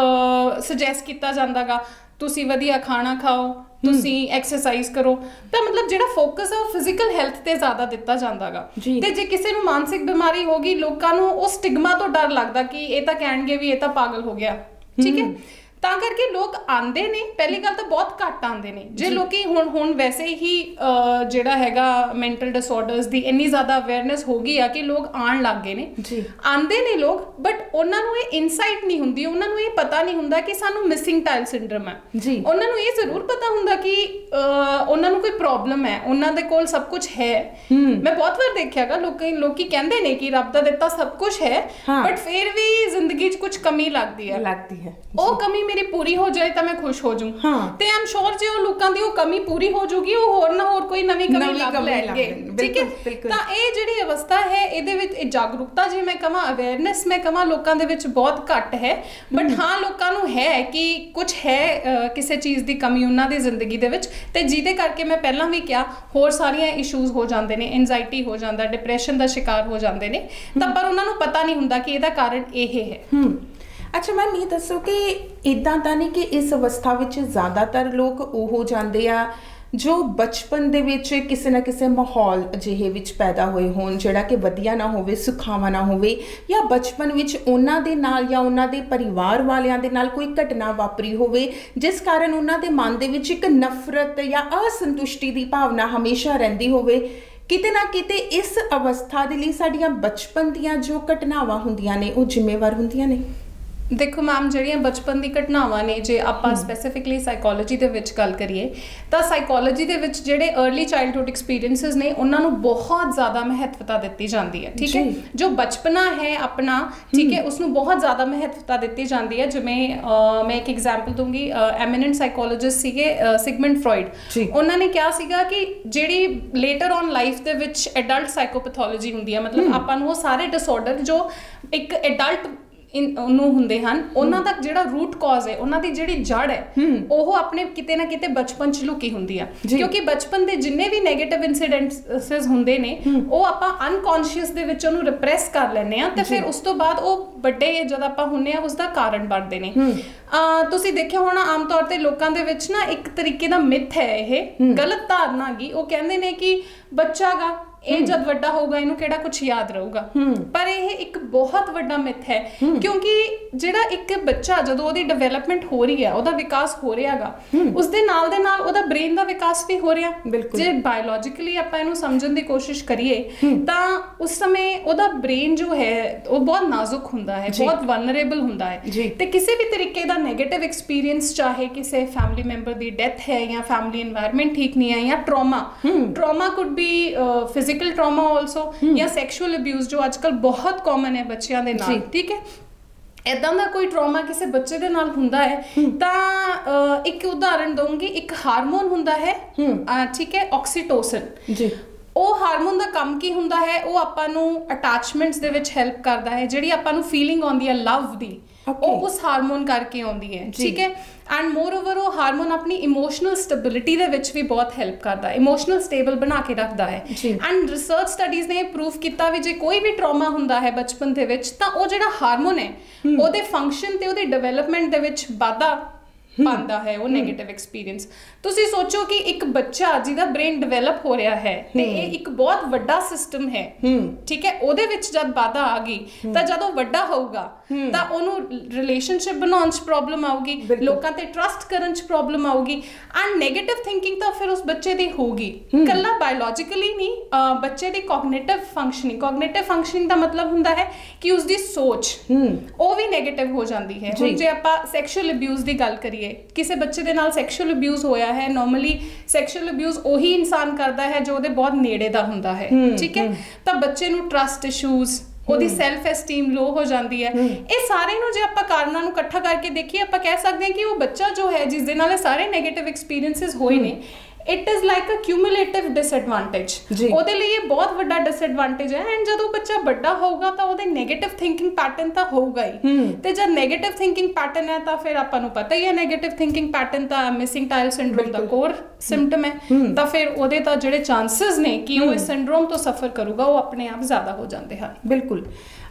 सुजैस्ट कीता जांदा गा तुसीं वधिया खाना खाओ, ਤੁਸੀਂ ਐਕਸਰਸਾਈਜ਼ ਕਰੋ। ਤਾਂ ਮਤਲਬ ਜਿਹੜਾ ਫੋਕਸ ਹੈ ਉਹ ਫਿਜ਼ੀਕਲ ਹੈਲਥ ਤੇ ਜ਼ਿਆਦਾ ਦਿੱਤਾ ਜਾਂਦਾ ਗਾ। ਤੇ ਜੇ ਕਿਸੇ ਨੂੰ ਮਾਨਸਿਕ ਬਿਮਾਰੀ ਹੋ ਗਈ, ਲੋਕਾਂ ਨੂੰ ਉਹ ਸਟਿਗਮਾ ਤੋਂ ਡਰ ਲੱਗਦਾ ਕਿ ਇਹ ਤਾਂ ਕਹਿਣਗੇ ਵੀ ਇਹ ਤਾਂ ਪਾਗਲ ਹੋ ਗਿਆ, ਠੀਕ ਹੈ। ਤਾਂ ਕਰਕੇ ਲੋਕ ਆਂਦੇ ਨੇ, ਪਹਿਲੀ ਗੱਲ ਤਾਂ ਬਹੁਤ ਘੱਟ ਆਂਦੇ ਨੇ। ਜੇ ਲੋਕੀ ਹੁਣ ਵੈਸੇ ਹੀ ਜਿਹੜਾ ਹੈਗਾ ਮੈਂਟਲ ਡਿਸਆਰਡਰਸ ਦੀ ਇੰਨੀ ਜ਼ਿਆਦਾ ਅਵੇਅਰਨੈਸ ਹੋ ਗਈ ਆ ਕਿ ਲੋਕ ਆਉਣ ਲੱਗ ਗਏ ਨੇ, ਆਂਦੇ ਨੇ ਲੋਕ, ਬਟ ਉਹਨਾਂ ਨੂੰ ਇਹ ਇਨਸਾਈਟ ਨਹੀਂ ਹੁੰਦੀ, ਉਹਨਾਂ ਨੂੰ ਇਹ ਪਤਾ ਨਹੀਂ ਹੁੰਦਾ ਕਿ ਸਾਨੂੰ ਮਿਸਿੰਗ ਟਾਈਲ ਸਿੰਡਰਮ ਹੈ। ਉਹਨਾਂ ਨੂੰ ਇਹ ਜ਼ਰੂਰ ਪਤਾ ਹੁੰਦਾ ਕਿ ਉਹਨਾਂ ਨੂੰ ਕੋਈ ਪ੍ਰੋਬਲਮ ਹੈ, ਉਹਨਾਂ ਦੇ ਕੋਲ ਸਭ ਕੁਝ ਹੈ। ਮੈਂ ਬਹੁਤ ਵਾਰ ਦੇਖਿਆਗਾ ਲੋਕੀ ਕਹਿੰਦੇ ਨੇ ਕਿ ਰੱਬ ਦਾ ਦਿੱਤਾ ਸਭ ਕੁਝ ਹੈ, ਬਟ ਫਿਰ ਵੀ ਜ਼ਿੰਦਗੀ 'ਚ ਕੁਝ ਕਮੀ ਲੱਗਦੀ ਹੈ। ਉਹ ਕਮੀ ਮੇਰੀ ਪੂਰੀ ਹੋ ਜਾਏ ਤਾਂ ਮੈਂ ਖੁਸ਼ ਹੋ ਜਾਊਂ, ਤੇ ਆਮ ਸ਼ੋਰ ਜੇ ਉਹ ਲੋਕਾਂ ਦੀ ਉਹ ਕਮੀ ਪੂਰੀ ਹੋ ਜੂਗੀ, ਉਹ ਹੋਰ ਨਾ ਹੋਰ ਕੋਈ ਨਵੀਂ ਕਮੀ ਲੱਭ ਲੈਣਗੇ, ਠੀਕ ਹੈ। ਤਾਂ ਇਹ ਜਿਹੜੀ ਅਵਸਥਾ ਹੈ ਇਹਦੇ ਵਿੱਚ ਇਹ ਜਾਗਰੂਕਤਾ, ਜੇ ਮੈਂ ਕਹਾਂ ਅਵੇਅਰਨੈਸ ਮੈਂ ਕਹਾਂ ਲੋਕਾਂ ਦੇ ਵਿੱਚ ਬਹੁਤ ਘੱਟ ਹੈ, ਬਟ ਹਾਂ ਲੋਕਾਂ ਨੂੰ ਹੈ ਕਿ ਕੁਝ ਹੈ, ਕਿਸੇ ਚੀਜ਼ ਦੀ ਕਮੀ ਉਹਨਾਂ ਦੀ ਜ਼ਿੰਦਗੀ ਦੇ ਵਿੱਚ, ਤੇ ਜਿਹਦੇ ਕਰਕੇ ਮੈਂ ਪਹਿਲਾਂ ਵੀ ਕਿਹਾ ਹੋਰ ਸਾਰੀਆਂ ਇਸ਼ੂਜ਼ ਹੋ ਜਾਂਦੇ ਨੇ, ਐਂਜ਼ਾਈਟੀ ਹੋ ਜਾਂਦਾ, ਡਿਪਰੈਸ਼ਨ ਦਾ ਸ਼ਿਕਾਰ ਹੋ ਜਾਂਦੇ ਨੇ, ਤਾਂ ਪਰ ਉਹਨਾਂ ਨੂੰ ਪਤਾ ਨਹੀਂ ਹੁੰਦਾ ਕਿ ਇਹਦਾ ਕਾਰਨ ਇਹ ਹੈ। अच्छा मैम ये दसो कि इदां तां नहीं कि इस अवस्था विच ज़्यादातर लोग वो हो जाते हैं ਜੋ ਬਚਪਨ ਦੇ ਵਿੱਚ ਕਿਸੇ ਨਾ ਕਿਸੇ ਮਾਹੌਲ ਅਜਿਹੇ ਵਿੱਚ ਪੈਦਾ ਹੋਏ ਹੋਣ ਜਿਹੜਾ ਕਿ ਵਧੀਆ ਨਾ ਹੋਵੇ, ਸੁਖਾਵਾਂ ਨਾ ਹੋਵੇ, ਜਾਂ ਬਚਪਨ ਵਿੱਚ ਉਹਨਾਂ ਦੇ ਨਾਲ ਜਾਂ ਉਹਨਾਂ ਦੇ ਪਰਿਵਾਰ ਵਾਲਿਆਂ ਦੇ ਨਾਲ ਕੋਈ ਘਟਨਾ ਵਾਪਰੀ ਹੋਵੇ ਜਿਸ ਕਾਰਨ ਉਹਨਾਂ ਦੇ ਮਨ ਦੇ ਵਿੱਚ ਇੱਕ ਨਫ਼ਰਤ ਜਾਂ ਅਸੰਤੁਸ਼ਟੀ ਦੀ ਭਾਵਨਾ ਹਮੇਸ਼ਾ ਰਹਿੰਦੀ ਹੋਵੇ, ਕਿਤੇ ਨਾ ਕਿਤੇ ਇਸ ਅਵਸਥਾ ਦੇ ਲਈ ਸਾਡੀਆਂ ਬਚਪਨ ਦੀਆਂ ਜੋ ਘਟਨਾਵਾਂ ਹੁੰਦੀਆਂ ਨੇ ਉਹ ਜ਼ਿੰਮੇਵਾਰ ਹੁੰਦੀਆਂ ਨੇ। ਦੇਖੋ ਮੈਮ, ਜਿਹੜੀਆਂ ਬਚਪਨ ਦੀ ਘਟਨਾਵਾਂ ਨੇ, ਜੇ ਆਪਾਂ ਸਪੈਸੀਫਿਕਲੀ ਸਾਈਕੋਲੋਜੀ ਦੇ ਵਿੱਚ ਗੱਲ ਕਰੀਏ ਤਾਂ ਸਾਈਕੋਲੋਜੀ ਦੇ ਵਿੱਚ ਜਿਹੜੇ अर्ਲੀ ਚਾਈਲਡਹੁੱਡ ਐਕਸਪੀਰੀਐਂਸਿਸ ਨੇ ਉਹਨਾਂ ਨੂੰ ਬਹੁਤ ਜ਼ਿਆਦਾ ਮਹੱਤਵਤਾ ਦਿੱਤੀ ਜਾਂਦੀ ਹੈ। ਠੀਕ ਹੈ, ਜੋ ਬਚਪਨਾ ਹੈ ਆਪਣਾ, ਠੀਕ ਹੈ, ਉਸ ਨੂੰ ਬਹੁਤ ਜ਼ਿਆਦਾ ਮਹੱਤਵਤਾ ਦਿੱਤੀ ਜਾਂਦੀ ਹੈ। ਜਿਵੇਂ ਮੈਂ ਇੱਕ ਐਗਜ਼ਾਮਪਲ ਦੂੰਗੀ, ਐਮੀਨੈਂਟ ਸਾਈਕੋਲੋਜਿਸਟ ਸੀਗੇ ਸਿਗਮੰਡ ਫਰੋਇਡ। ਉਹਨਾਂ ਨੇ ਕਿਹਾ ਸੀਗਾ ਕਿ ਜਿਹੜੀ ਲੇਟਰ ਔਨ ਲਾਈਫ ਦੇ ਵਿੱਚ ਐਡਲਟ ਸਾਈਕੋਪੈਥੋਲੋਜੀ ਹੁੰਦੀ ਹੈ, ਮਤਲਬ ਆਪਾਂ ਨੂੰ ਉਹ ਸਾਰੇ ਡਿਸਆਰਡਰ ਜੋ ਇੱਕ ਐਡਲਟ ਨੂੰ ਹੁੰਦੇ ਹਨ, ਉਹਨਾਂ ਦਾ ਜਿਹੜਾ ਰੂਟ ਕਾਜ਼ ਹੈ, ਉਹਨਾਂ ਦੀ ਜਿਹੜੀ ਜੜ ਹੈ, ਉਹ ਆਪਣੇ ਕਿਤੇ ਨਾ ਕਿਤੇ ਬਚਪਨ 'ਚ ਲੁਕੀ ਹੁੰਦੀ ਆ। ਕਿਉਂਕਿ ਬਚਪਨ ਦੇ ਜਿੰਨੇ ਵੀ ਨੈਗੇਟਿਵ ਇਨਸੀਡੈਂਟਸ ਹੁੰਦੇ ਨੇ ਉਹ ਆਪਾਂ ਅਨਕੌਂਸ਼ੀਅਸ ਦੇ ਵਿੱਚ ਉਹਨੂੰ ਰਿਪਰੈਸ ਕਰ ਲੈਂਦੇ ਆ, ਤੇ ਫਿਰ ਉਸ ਤੋਂ ਬਾਅਦ ਉਹ ਵੱਡੇ ਜਦ ਆਪਾਂ ਹੁੰਦੇ ਆ ਉਸ ਦਾ ਕਾਰਨ ਬਣਦੇ ਨੇ। ਤੁਸੀਂ ਦੇਖਿਆ ਹੋਣਾ ਆਮ ਤੌਰ ਤੇ ਲੋਕਾਂ ਦੇ ਵਿੱਚ ਨਾ ਇੱਕ ਤਰੀਕੇ ਦਾ ਮਿਥ ਹੈ, ਇਹ ਗਲਤ ਧਾਰਨਾ ਗੀ। ਉਹ ਕਹਿੰਦੇ ਨੇ ਕਿ ਬੱਚਾ ਗਾ ਇਹ ਜਦ ਵੱਡਾ ਹੋਊਗਾ ਇਹਨੂੰ ਕਿਹੜਾ ਕੁਝ ਯਾਦ ਰਹੂਗਾ, ਪਰ ਇਹ ਇੱਕ ਬਹੁਤ ਵੱਡਾ ਮਿਥ ਹੈ। ਕਿਉਂਕਿ ਜਿਹੜਾ ਇੱਕ ਬੱਚਾ ਜਦੋਂ ਉਹਦੀ ਡਿਵੈਲਪਮੈਂਟ ਹੋ ਰਹੀ ਹੈ, ਉਹਦਾ ਵਿਕਾਸ ਹੋ ਰਿਹਾ ਗਾ, ਉਸ ਦੇ ਨਾਲ ਉਹਦਾ ਬ੍ਰੇਨ ਦਾ ਵਿਕਾਸ ਵੀ ਹੋ ਰਿਹਾ। ਜੇ ਬਾਇਓਲੋਜੀਕਲੀ ਆਪਾਂ ਇਹਨੂੰ ਸਮਝਣ ਦੀ ਕੋਸ਼ਿਸ਼ ਕਰੀਏ ਤਾਂ ਉਸ ਸਮੇਂ ਉਹਦਾ ਬ੍ਰੇਨ ਜੋ ਹੈ ਉਹ ਬਹੁਤ ਨਾਜ਼ੁਕ ਹੁੰਦਾ ਹੈ, ਬਹੁਤ ਵਲਨਰੇਬਲ ਹੁੰਦਾ ਹੈ, ਤੇ ਕਿਸੇ ਵੀ ਤਰੀਕੇ ਦਾ ਨੈਗੇਟਿਵ ਐਕਸਪੀਰੀਅੰਸ, ਚਾਹੇ ਕਿਸੇ ਫੈਮਿਲੀ ਮੈਂਬਰ ਦੀ ਡੈਥ ਹੈ ਜਾਂ ਫੈਮਿਲੀ ਇਨਵਾਇਰਨਮੈਂਟ ਠੀਕ ਨਹੀਂ ਹੈ ਜਾਂ trauma could B physical trauma also, ਜਾਂ ਸੈਕਸ਼ੂਅਲ ਅਬਿਊਜ਼ ਜੋ ਅੱਜ ਕੱਲ੍ਹ ਬਹੁਤ ਕਾਮਨ ਹੈ ਬੱਚਿਆਂ ਦੇ ਨਾਲ। ਠੀਕ ਹੈ, ਇੱਦਾਂ ਦਾ ਕੋਈ ਟਰਾਮਾ ਕਿਸੇ ਬੱਚੇ ਦੇ ਨਾਲ ਹੁੰਦਾ ਹੈ ਤਾਂ ਇੱਕ ਉਦਾਹਰਣ ਦਊਂਗੀ, ਇੱਕ ਹਾਰਮੋਨ ਹੁੰਦਾ ਹੈ, ਠੀਕ ਹੈ, ਆਕਸੀਟੋਸਿਨ। ਉਹ ਹਾਰਮੋਨ ਦਾ ਕੰਮ ਕੀ ਹੁੰਦਾ ਹੈ? ਉਹ ਆਪਾਂ ਨੂੰ ਅਟੈਚਮੈਂਟਸ ਦੇ ਵਿੱਚ ਹੈਲਪ ਕਰਦਾ ਹੈ। ਜਿਹੜੀ ਆਪਾਂ ਨੂੰ ਫੀਲਿੰਗ ਆਉਂਦੀ ਹੈ ਲਵ ਦੀ, ਉਹ ਉਸ ਹਾਰਮੋਨ ਕਰਕੇ ਆਉਂਦੀ ਹੈ। ਠੀਕ ਹੈ, ਐਂਡ ਮੋਰ ਓਵਰ ਉਹ ਹਾਰਮੋਨ ਆਪਣੀ ਇਮੋਸ਼ਨਲ ਸਟੈਬਿਲਿਟੀ ਦੇ ਵਿੱਚ ਵੀ ਬਹੁਤ ਹੈਲਪ ਕਰਦਾ ਹੈ, ਇਮੋਸ਼ਨਲ ਸਟੇਬਲ ਬਣਾ ਕੇ ਰੱਖਦਾ ਹੈ। ਐਂਡ ਰਿਸਰਚ ਸਟੱਡੀਜ਼ ਨੇ ਪ੍ਰੂਵ ਕੀਤਾ ਵੀ ਜੇ ਕੋਈ ਵੀ ਟਰਾਮਾ ਹੁੰਦਾ ਹੈ ਬਚਪਨ ਦੇ ਵਿੱਚ ਤਾਂ ਉਹ ਜਿਹੜਾ ਹਾਰਮੋਨ ਹੈ ਉਹਦੇ ਫੰਕਸ਼ਨ ਤੇ ਉਹਦੀ ਡਿਵੈਲਪਮੈਂਟ ਦੇ ਵਿੱਚ ਵਾਧਾ ਪਾਉਂਦਾ ਹੈ ਉਹ ਨੈਗੇਟਿਵ ਐਕਸਪੀਰੀਅੰਸ। ਤੁਸੀਂ ਸੋਚੋ ਕਿ ਇੱਕ ਬੱਚਾ ਜਿਹਦਾ ਬ੍ਰੇਨ ਡਿਵੈਲਪ ਹੋ ਰਿਹਾ ਹੈ ਤੇ ਇਹ ਇੱਕ ਬਹੁਤ ਵੱਡਾ ਸਿਸਟਮ ਹੈ, ਠੀਕ ਹੈ, ਉਹਦੇ ਵਿੱਚ ਜਦ ਬਾਧਾ ਆ ਗਈ ਤਾਂ ਜਦੋਂ ਵੱਡਾ ਹੋਊਗਾ ਤਾਂ ਉਹਨੂੰ ਰਿਲੇਸ਼ਨਸ਼ਿਪ ਬਣਾਉਣ 'ਚ ਪ੍ਰੋਬਲਮ ਆਊਗੀ, ਲੋਕਾਂ ਤੇ ਟਰਸਟ ਕਰਨ 'ਚ ਪ੍ਰੋਬਲਮ ਆਊਗੀ, ਐਂਡ ਨੈਗੇਟਿਵ ਥਿੰਕਿੰਗ ਤਾਂ ਫਿਰ ਉਸ ਬੱਚੇ ਦੀ ਹੋਊਗੀ। ਇਕੱਲਾ ਬਾਇਓਲੋਜੀਕਲੀ ਨਹੀਂ, ਬੱਚੇ ਦੀ ਕੋਗਨੀਟਿਵ ਫੰਕਸ਼ਨਿੰਗ ਦਾ ਮਤਲਬ ਹੁੰਦਾ ਹੈ ਕਿ ਉਸਦੀ ਸੋਚ ਉਹ ਵੀ ਨੈਗੇਟਿਵ ਹੋ ਜਾਂਦੀ ਹੈ। ਹੁਣ ਜੇ ਆਪਾਂ ਸੈਕਸ਼ੂਅਲ ਅਬਿਊਜ਼ ਦੀ ਗੱਲ ਕਰੀਏ, ਕਿਸੇ ਬੱਚੇ ਦੇ ਨਾਲ ਸੈਕਸ਼ੂਅਲ ਅਬਿਊਜ਼ ਹੋਇਆ ਹੈ, ਨਾਰਮਲੀ ਸੈਕਸ਼ੂਅਲ ਅਬਿਊਜ਼ ਉਹੀ ਇਨਸਾਨ ਕਰਦਾ ਹੈ ਜੋ ਉਹਦੇ ਬਹੁਤ ਨੇੜੇ ਦਾ ਹੁੰਦਾ ਹੈ। ਠੀਕ ਹੈ, ਤਾਂ ਬੱਚੇ ਨੂੰ ਟਰਸਟ ਇਸ਼ੂਜ਼, ਉਹਦੀ ਸੈਲਫ ਐਸਟੀਮ ਲੋ ਹੋ ਜਾਂਦੀ ਹੈ। ਇਹ ਸਾਰੇ ਨੂੰ ਜੇ ਆਪਾਂ ਕਾਰਨਾਂ ਨੂੰ ਇਕੱਠਾ ਕਰਕੇ ਦੇਖੀਏ, ਆਪਾਂ ਕਹਿ ਸਕਦੇ ਹਾਂ ਕਿ ਉਹ ਬੱਚਾ ਜੋ ਹੈ ਜਿਸ ਦੇ ਨਾਲ ਇਹ ਸਾਰੇ ਨੈਗੇਟਿਵ ਐਕਸਪੀਰੀਐਂਸਿਸ ਹੋਏ ਨੇ, it is like a cumulative disadvantage. ਉਹਦੇ ਲਈ ਇਹ ਬਹੁਤ ਵੱਡਾ ਡਿਸਐਡਵਾਂਟੇਜ ਹੈ। ਐਂਡ ਜਦੋਂ ਬੱਚਾ ਵੱਡਾ ਹੋਊਗਾ ਤਾਂ ਉਹਦੇ ਨੈਗੇਟਿਵ ਥਿੰਕਿੰਗ ਪੈਟਰਨ ਤਾਂ ਹੋਊਗਾ ਹੀ, ਤੇ ਜਦ ਨੈਗੇਟਿਵ ਥਿੰਕਿੰਗ ਪੈਟਰਨ ਹੈ ਤਾਂ ਫਿਰ ਆਪਾਂ ਨੂੰ ਪਤਾ ਹੀ ਹੈ ਨੈਗੇਟਿਵ ਥਿੰਕਿੰਗ ਪੈਟਰਨ ਤਾਂ ਮਿਸਿੰਗ ਟਾਈਲ ਸਿੰਡਰੋਮ ਦਾ ਕੋਰ ਸਿੰਪਟਮ ਹੈ। ਤਾਂ ਫਿਰ ਉਹਦੇ ਤਾਂ ਜਿਹੜੇ ਚਾਂਸਸ ਨੇ ਕਿ ਉਹ ਇਸ ਸਿੰਡਰੋਮ ਤੋਂ ਸਫਰ ਕਰੂਗਾ ਉਹ ਆਪਣੇ ਆਪ ਜ਼ਿਆਦਾ ਹੋ ਜਾਂਦੇ ਹਨ। ਬਿਲਕੁਲ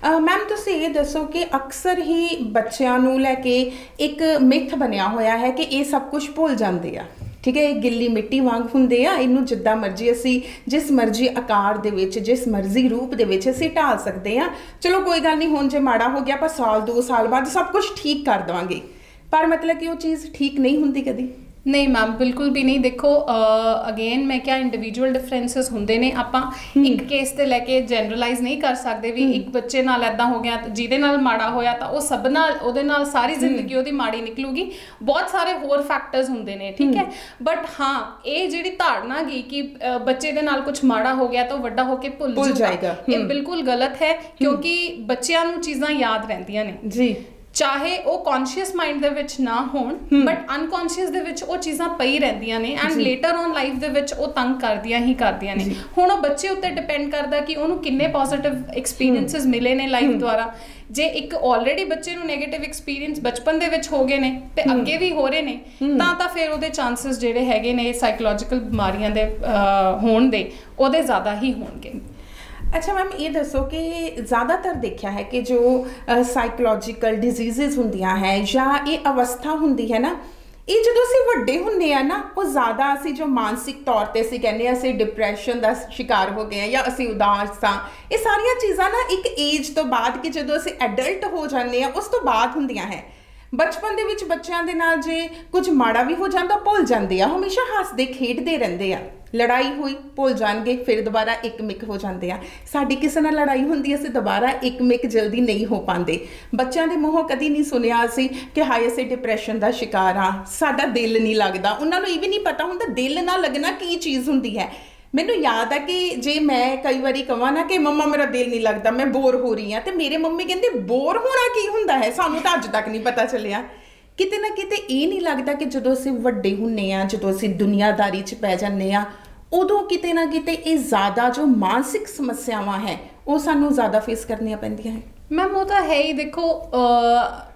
ਮੈਮ, ਤੁਸੀਂ ਇਹ ਦੱਸੋ ਕਿ ਅਕਸਰ ਹੀ ਬੱਚਿਆਂ ਨੂੰ ਲੈ ਕੇ ਇੱਕ ਮਿਥ ਬਣਿਆ ਹੋਇਆ ਹੈ ਕਿ ਇਹ ਸਭ ਕੁਝ ਭੁੱਲ ਜਾਂਦੇ ਆ। ਠੀਕ ਹੈ, ਇਹ ਗਿੱਲੀ ਮਿੱਟੀ ਵਾਂਗ ਹੁੰਦੇ ਆ, ਇਹਨੂੰ ਜਿੱਦਾਂ ਮਰਜ਼ੀ ਅਸੀਂ ਜਿਸ ਮਰਜ਼ੀ ਆਕਾਰ ਦੇ ਵਿੱਚ, ਜਿਸ ਮਰਜ਼ੀ ਰੂਪ ਦੇ ਵਿੱਚ ਅਸੀਂ ਢਾਲ ਸਕਦੇ ਹਾਂ। ਚਲੋ ਕੋਈ ਗੱਲ ਨਹੀਂ, ਹੁਣ ਜੇ ਮਾੜਾ ਹੋ ਗਿਆ ਆਪਾਂ 1-2 ਸਾਲ ਬਾਅਦ ਸਭ ਕੁਝ ਠੀਕ ਕਰ ਦੇਵਾਂਗੇ, ਪਰ ਮਤਲਬ ਕਿ ਉਹ ਚੀਜ਼ ਠੀਕ ਨਹੀਂ ਹੁੰਦੀ ਕਦੀ। ਨਹੀਂ ਮੈਮ, ਬਿਲਕੁਲ ਵੀ ਨਹੀਂ। ਦੇਖੋ ਅਗੇਨ ਮੈਂ ਕਿਹਾ ਇੰਡੀਵਿਜੂਅਲ ਡਿਫਰੈਂਸਿਸ ਹੁੰਦੇ ਨੇ, ਆਪਾਂ ਇੱਕ ਕੇਸ ਤੇ ਲੈ ਕੇ ਜਨਰਲਾਈਜ਼ ਨਹੀਂ ਕਰ ਸਕਦੇ ਵੀ ਇੱਕ ਬੱਚੇ ਨਾਲ ਇੱਦਾਂ ਹੋ ਗਿਆ, ਜਿਹਦੇ ਨਾਲ ਮਾੜਾ ਹੋਇਆ ਤਾਂ ਉਹ ਸਭ ਨਾਲ, ਉਹਦੇ ਨਾਲ ਸਾਰੀ ਜ਼ਿੰਦਗੀ ਉਹਦੀ ਮਾੜੀ ਨਿਕਲੂਗੀ। ਬਹੁਤ ਸਾਰੇ ਹੋਰ ਫੈਕਟਰਸ ਹੁੰਦੇ ਨੇ। ਠੀਕ ਹੈ, ਬਟ ਹਾਂ ਇਹ ਜਿਹੜੀ ਧਾਰਨਾ ਗੀ ਕਿ ਬੱਚੇ ਦੇ ਨਾਲ ਕੁਝ ਮਾੜਾ ਹੋ ਗਿਆ ਤਾਂ ਉਹ ਵੱਡਾ ਹੋ ਕੇ ਭੁੱਲ ਜਾਏਗਾ, ਇਹ ਬਿਲਕੁਲ ਗਲਤ ਹੈ। ਕਿਉਂਕਿ ਬੱਚਿਆਂ ਨੂੰ ਚੀਜ਼ਾਂ ਯਾਦ ਰਹਿੰਦੀਆਂ ਨੇ ਜੀ, ਚਾਹੇ ਉਹ ਕੌਨਸ਼ੀਅਸ ਮਾਈਂਡ ਦੇ ਵਿੱਚ ਨਾ ਹੋਣ, ਬਟ ਅਨਕੌਨਸ਼ੀਅਸ ਦੇ ਵਿੱਚ ਉਹ ਚੀਜ਼ਾਂ ਪਈ ਰਹਿੰਦੀਆਂ ਨੇ, ਐਂਡ ਲੇਟਰ ਔਨ ਲਾਈਫ ਦੇ ਵਿੱਚ ਉਹ ਤੰਗ ਕਰਦੀਆਂ ਨੇ। ਹੁਣ ਉਹ ਬੱਚੇ ਉੱਤੇ ਡਿਪੈਂਡ ਕਰਦਾ ਕਿ ਉਹਨੂੰ ਕਿੰਨੇ ਪੋਜ਼ਿਟਿਵ ਐਕਸਪੀਰੀਐਂਸਿਸ ਮਿਲੇ ਨੇ ਲਾਈਫ ਦੁਆਰਾ। ਜੇ ਇੱਕ ਆਲਰੇਡੀ ਬੱਚੇ ਨੂੰ ਨੈਗੇਟਿਵ ਐਕਸਪੀਰੀਐਂਸ ਬਚਪਨ ਦੇ ਵਿੱਚ ਹੋ ਗਏ ਨੇ ਤੇ ਅੱਗੇ ਵੀ ਹੋ ਰਹੇ ਨੇ, ਤਾਂ ਫਿਰ ਉਹਦੇ ਚਾਂਸਸ ਜਿਹੜੇ ਹੈਗੇ ਨੇ ਸਾਈਕੋਲੋਜੀਕਲ ਬਿਮਾਰੀਆਂ ਦੇ ਹੋਣ ਦੇ, ਉਹਦੇ ਜ਼ਿਆਦਾ ਹੀ ਹੋਣਗੇ। ਅੱਛਾ ਮੈਮ, ਇਹ ਦੱਸੋ ਕਿ ਜ਼ਿਆਦਾਤਰ ਦੇਖਿਆ ਹੈ ਕਿ ਜੋ ਸਾਈਕੋਲੋਜੀਕਲ ਡਿਜ਼ੀਜ਼ਸ ਹੁੰਦੀਆਂ ਹੈ ਜਾਂ ਇਹ ਅਵਸਥਾ ਹੁੰਦੀ ਹੈ ਨਾ, ਇਹ ਜਦੋਂ ਅਸੀਂ ਵੱਡੇ ਹੁੰਦੇ ਆ ਨਾ, ਉਹ ਜ਼ਿਆਦਾ ਅਸੀਂ ਜੋ ਮਾਨਸਿਕ ਤੌਰ ਤੇ ਅਸੀਂ ਕਹਿੰਦੇ ਆ ਅਸੀਂ ਡਿਪਰੈਸ਼ਨ ਦਾ ਸ਼ਿਕਾਰ ਹੋ ਗਏ ਆ ਜਾਂ ਅਸੀਂ ਉਦਾਸ ਹਾਂ, ਇਹ ਸਾਰੀਆਂ ਚੀਜ਼ਾਂ ਨਾ ਇੱਕ ਏਜ ਤੋਂ ਬਾਅਦ ਕਿ ਜਦੋਂ ਅਸੀਂ ਐਡਲਟ ਹੋ ਜਾਂਦੇ ਆ ਉਸ ਤੋਂ ਬਾਅਦ ਹੁੰਦੀਆਂ ਹੈ। ਬਚਪਨ ਦੇ ਵਿੱਚ ਬੱਚਿਆਂ ਦੇ ਨਾਲ ਜੇ ਕੁਝ ਮਾੜਾ ਵੀ ਹੋ ਜਾਂਦਾ ਭੁੱਲ ਜਾਂਦੇ ਆ, ਹਮੇਸ਼ਾ ਹੱਸਦੇ ਖੇਡਦੇ ਰਹਿੰਦੇ ਆ। ਲੜਾਈ ਹੋਈ ਭੁੱਲ ਜਾਣਗੇ, ਫਿਰ ਦੁਬਾਰਾ ਇੱਕ-ਮਿਕ ਹੋ ਜਾਂਦੇ ਆ। ਸਾਡੀ ਕਿਸੇ ਨਾਲ ਲੜਾਈ ਹੁੰਦੀ ਅਸੀਂ ਦੁਬਾਰਾ ਇੱਕ-ਮਿਕ ਜਲਦੀ ਨਹੀਂ ਹੋ ਪਾਉਂਦੇ। ਬੱਚਿਆਂ ਦੇ ਮੂੰਹੋਂ ਕਦੀ ਨਹੀਂ ਸੁਣਿਆ ਅਸੀਂ ਕਿ ਹਾਏ ਅਸੀਂ ਡਿਪਰੈਸ਼ਨ ਦਾ ਸ਼ਿਕਾਰ ਆ, ਸਾਡਾ ਦਿਲ ਨਹੀਂ ਲੱਗਦਾ। ਉਹਨਾਂ ਨੂੰ ਇਹ ਵੀ ਨਹੀਂ ਪਤਾ ਹੁੰਦਾ ਦਿਲ ਨਾ ਲੱਗਣਾ ਕੀ ਚੀਜ਼ ਹੁੰਦੀ ਹੈ। ਮੈਨੂੰ ਯਾਦ ਆ ਕਿ ਜੇ ਮੈਂ ਕਈ ਵਾਰੀ ਕਹਾਂ ਨਾ ਕਿ ਮੰਮਾ ਮੇਰਾ ਦਿਲ ਨਹੀਂ ਲੱਗਦਾ, ਮੈਂ ਬੋਰ ਹੋ ਰਹੀ ਹਾਂ, ਤੇ ਮੇਰੇ ਮੰਮੀ ਕਹਿੰਦੇ ਬੋਰ ਹੋਣਾ ਕੀ ਹੁੰਦਾ ਹੈ, ਸਾਨੂੰ ਤਾਂ ਅੱਜ ਤੱਕ ਨਹੀਂ ਪਤਾ ਚੱਲਿਆ। ਕਿਤੇ ਨਾ ਕਿਤੇ ਇਹ ਨਹੀਂ ਲੱਗਦਾ ਕਿ ਜਦੋਂ ਅਸੀਂ ਵੱਡੇ ਹੁੰਦੇ ਹਾਂ, ਜਦੋਂ ਅਸੀਂ ਦੁਨੀਆਦਾਰੀ 'ਚ ਪੈ ਜਾਂਦੇ ਹਾਂ, ਉਦੋਂ ਕਿਤੇ ਨਾ ਕਿਤੇ ਇਹ ਜ਼ਿਆਦਾ ਜੋ ਮਾਨਸਿਕ ਸਮੱਸਿਆਵਾਂ ਹੈ ਉਹ ਸਾਨੂੰ ਜ਼ਿਆਦਾ ਫੇਸ ਕਰਨੀਆਂ ਪੈਂਦੀਆਂ ਹੈ। ਮੈਮ ਉਹ ਤਾਂ ਹੈ ਹੀ। ਦੇਖੋ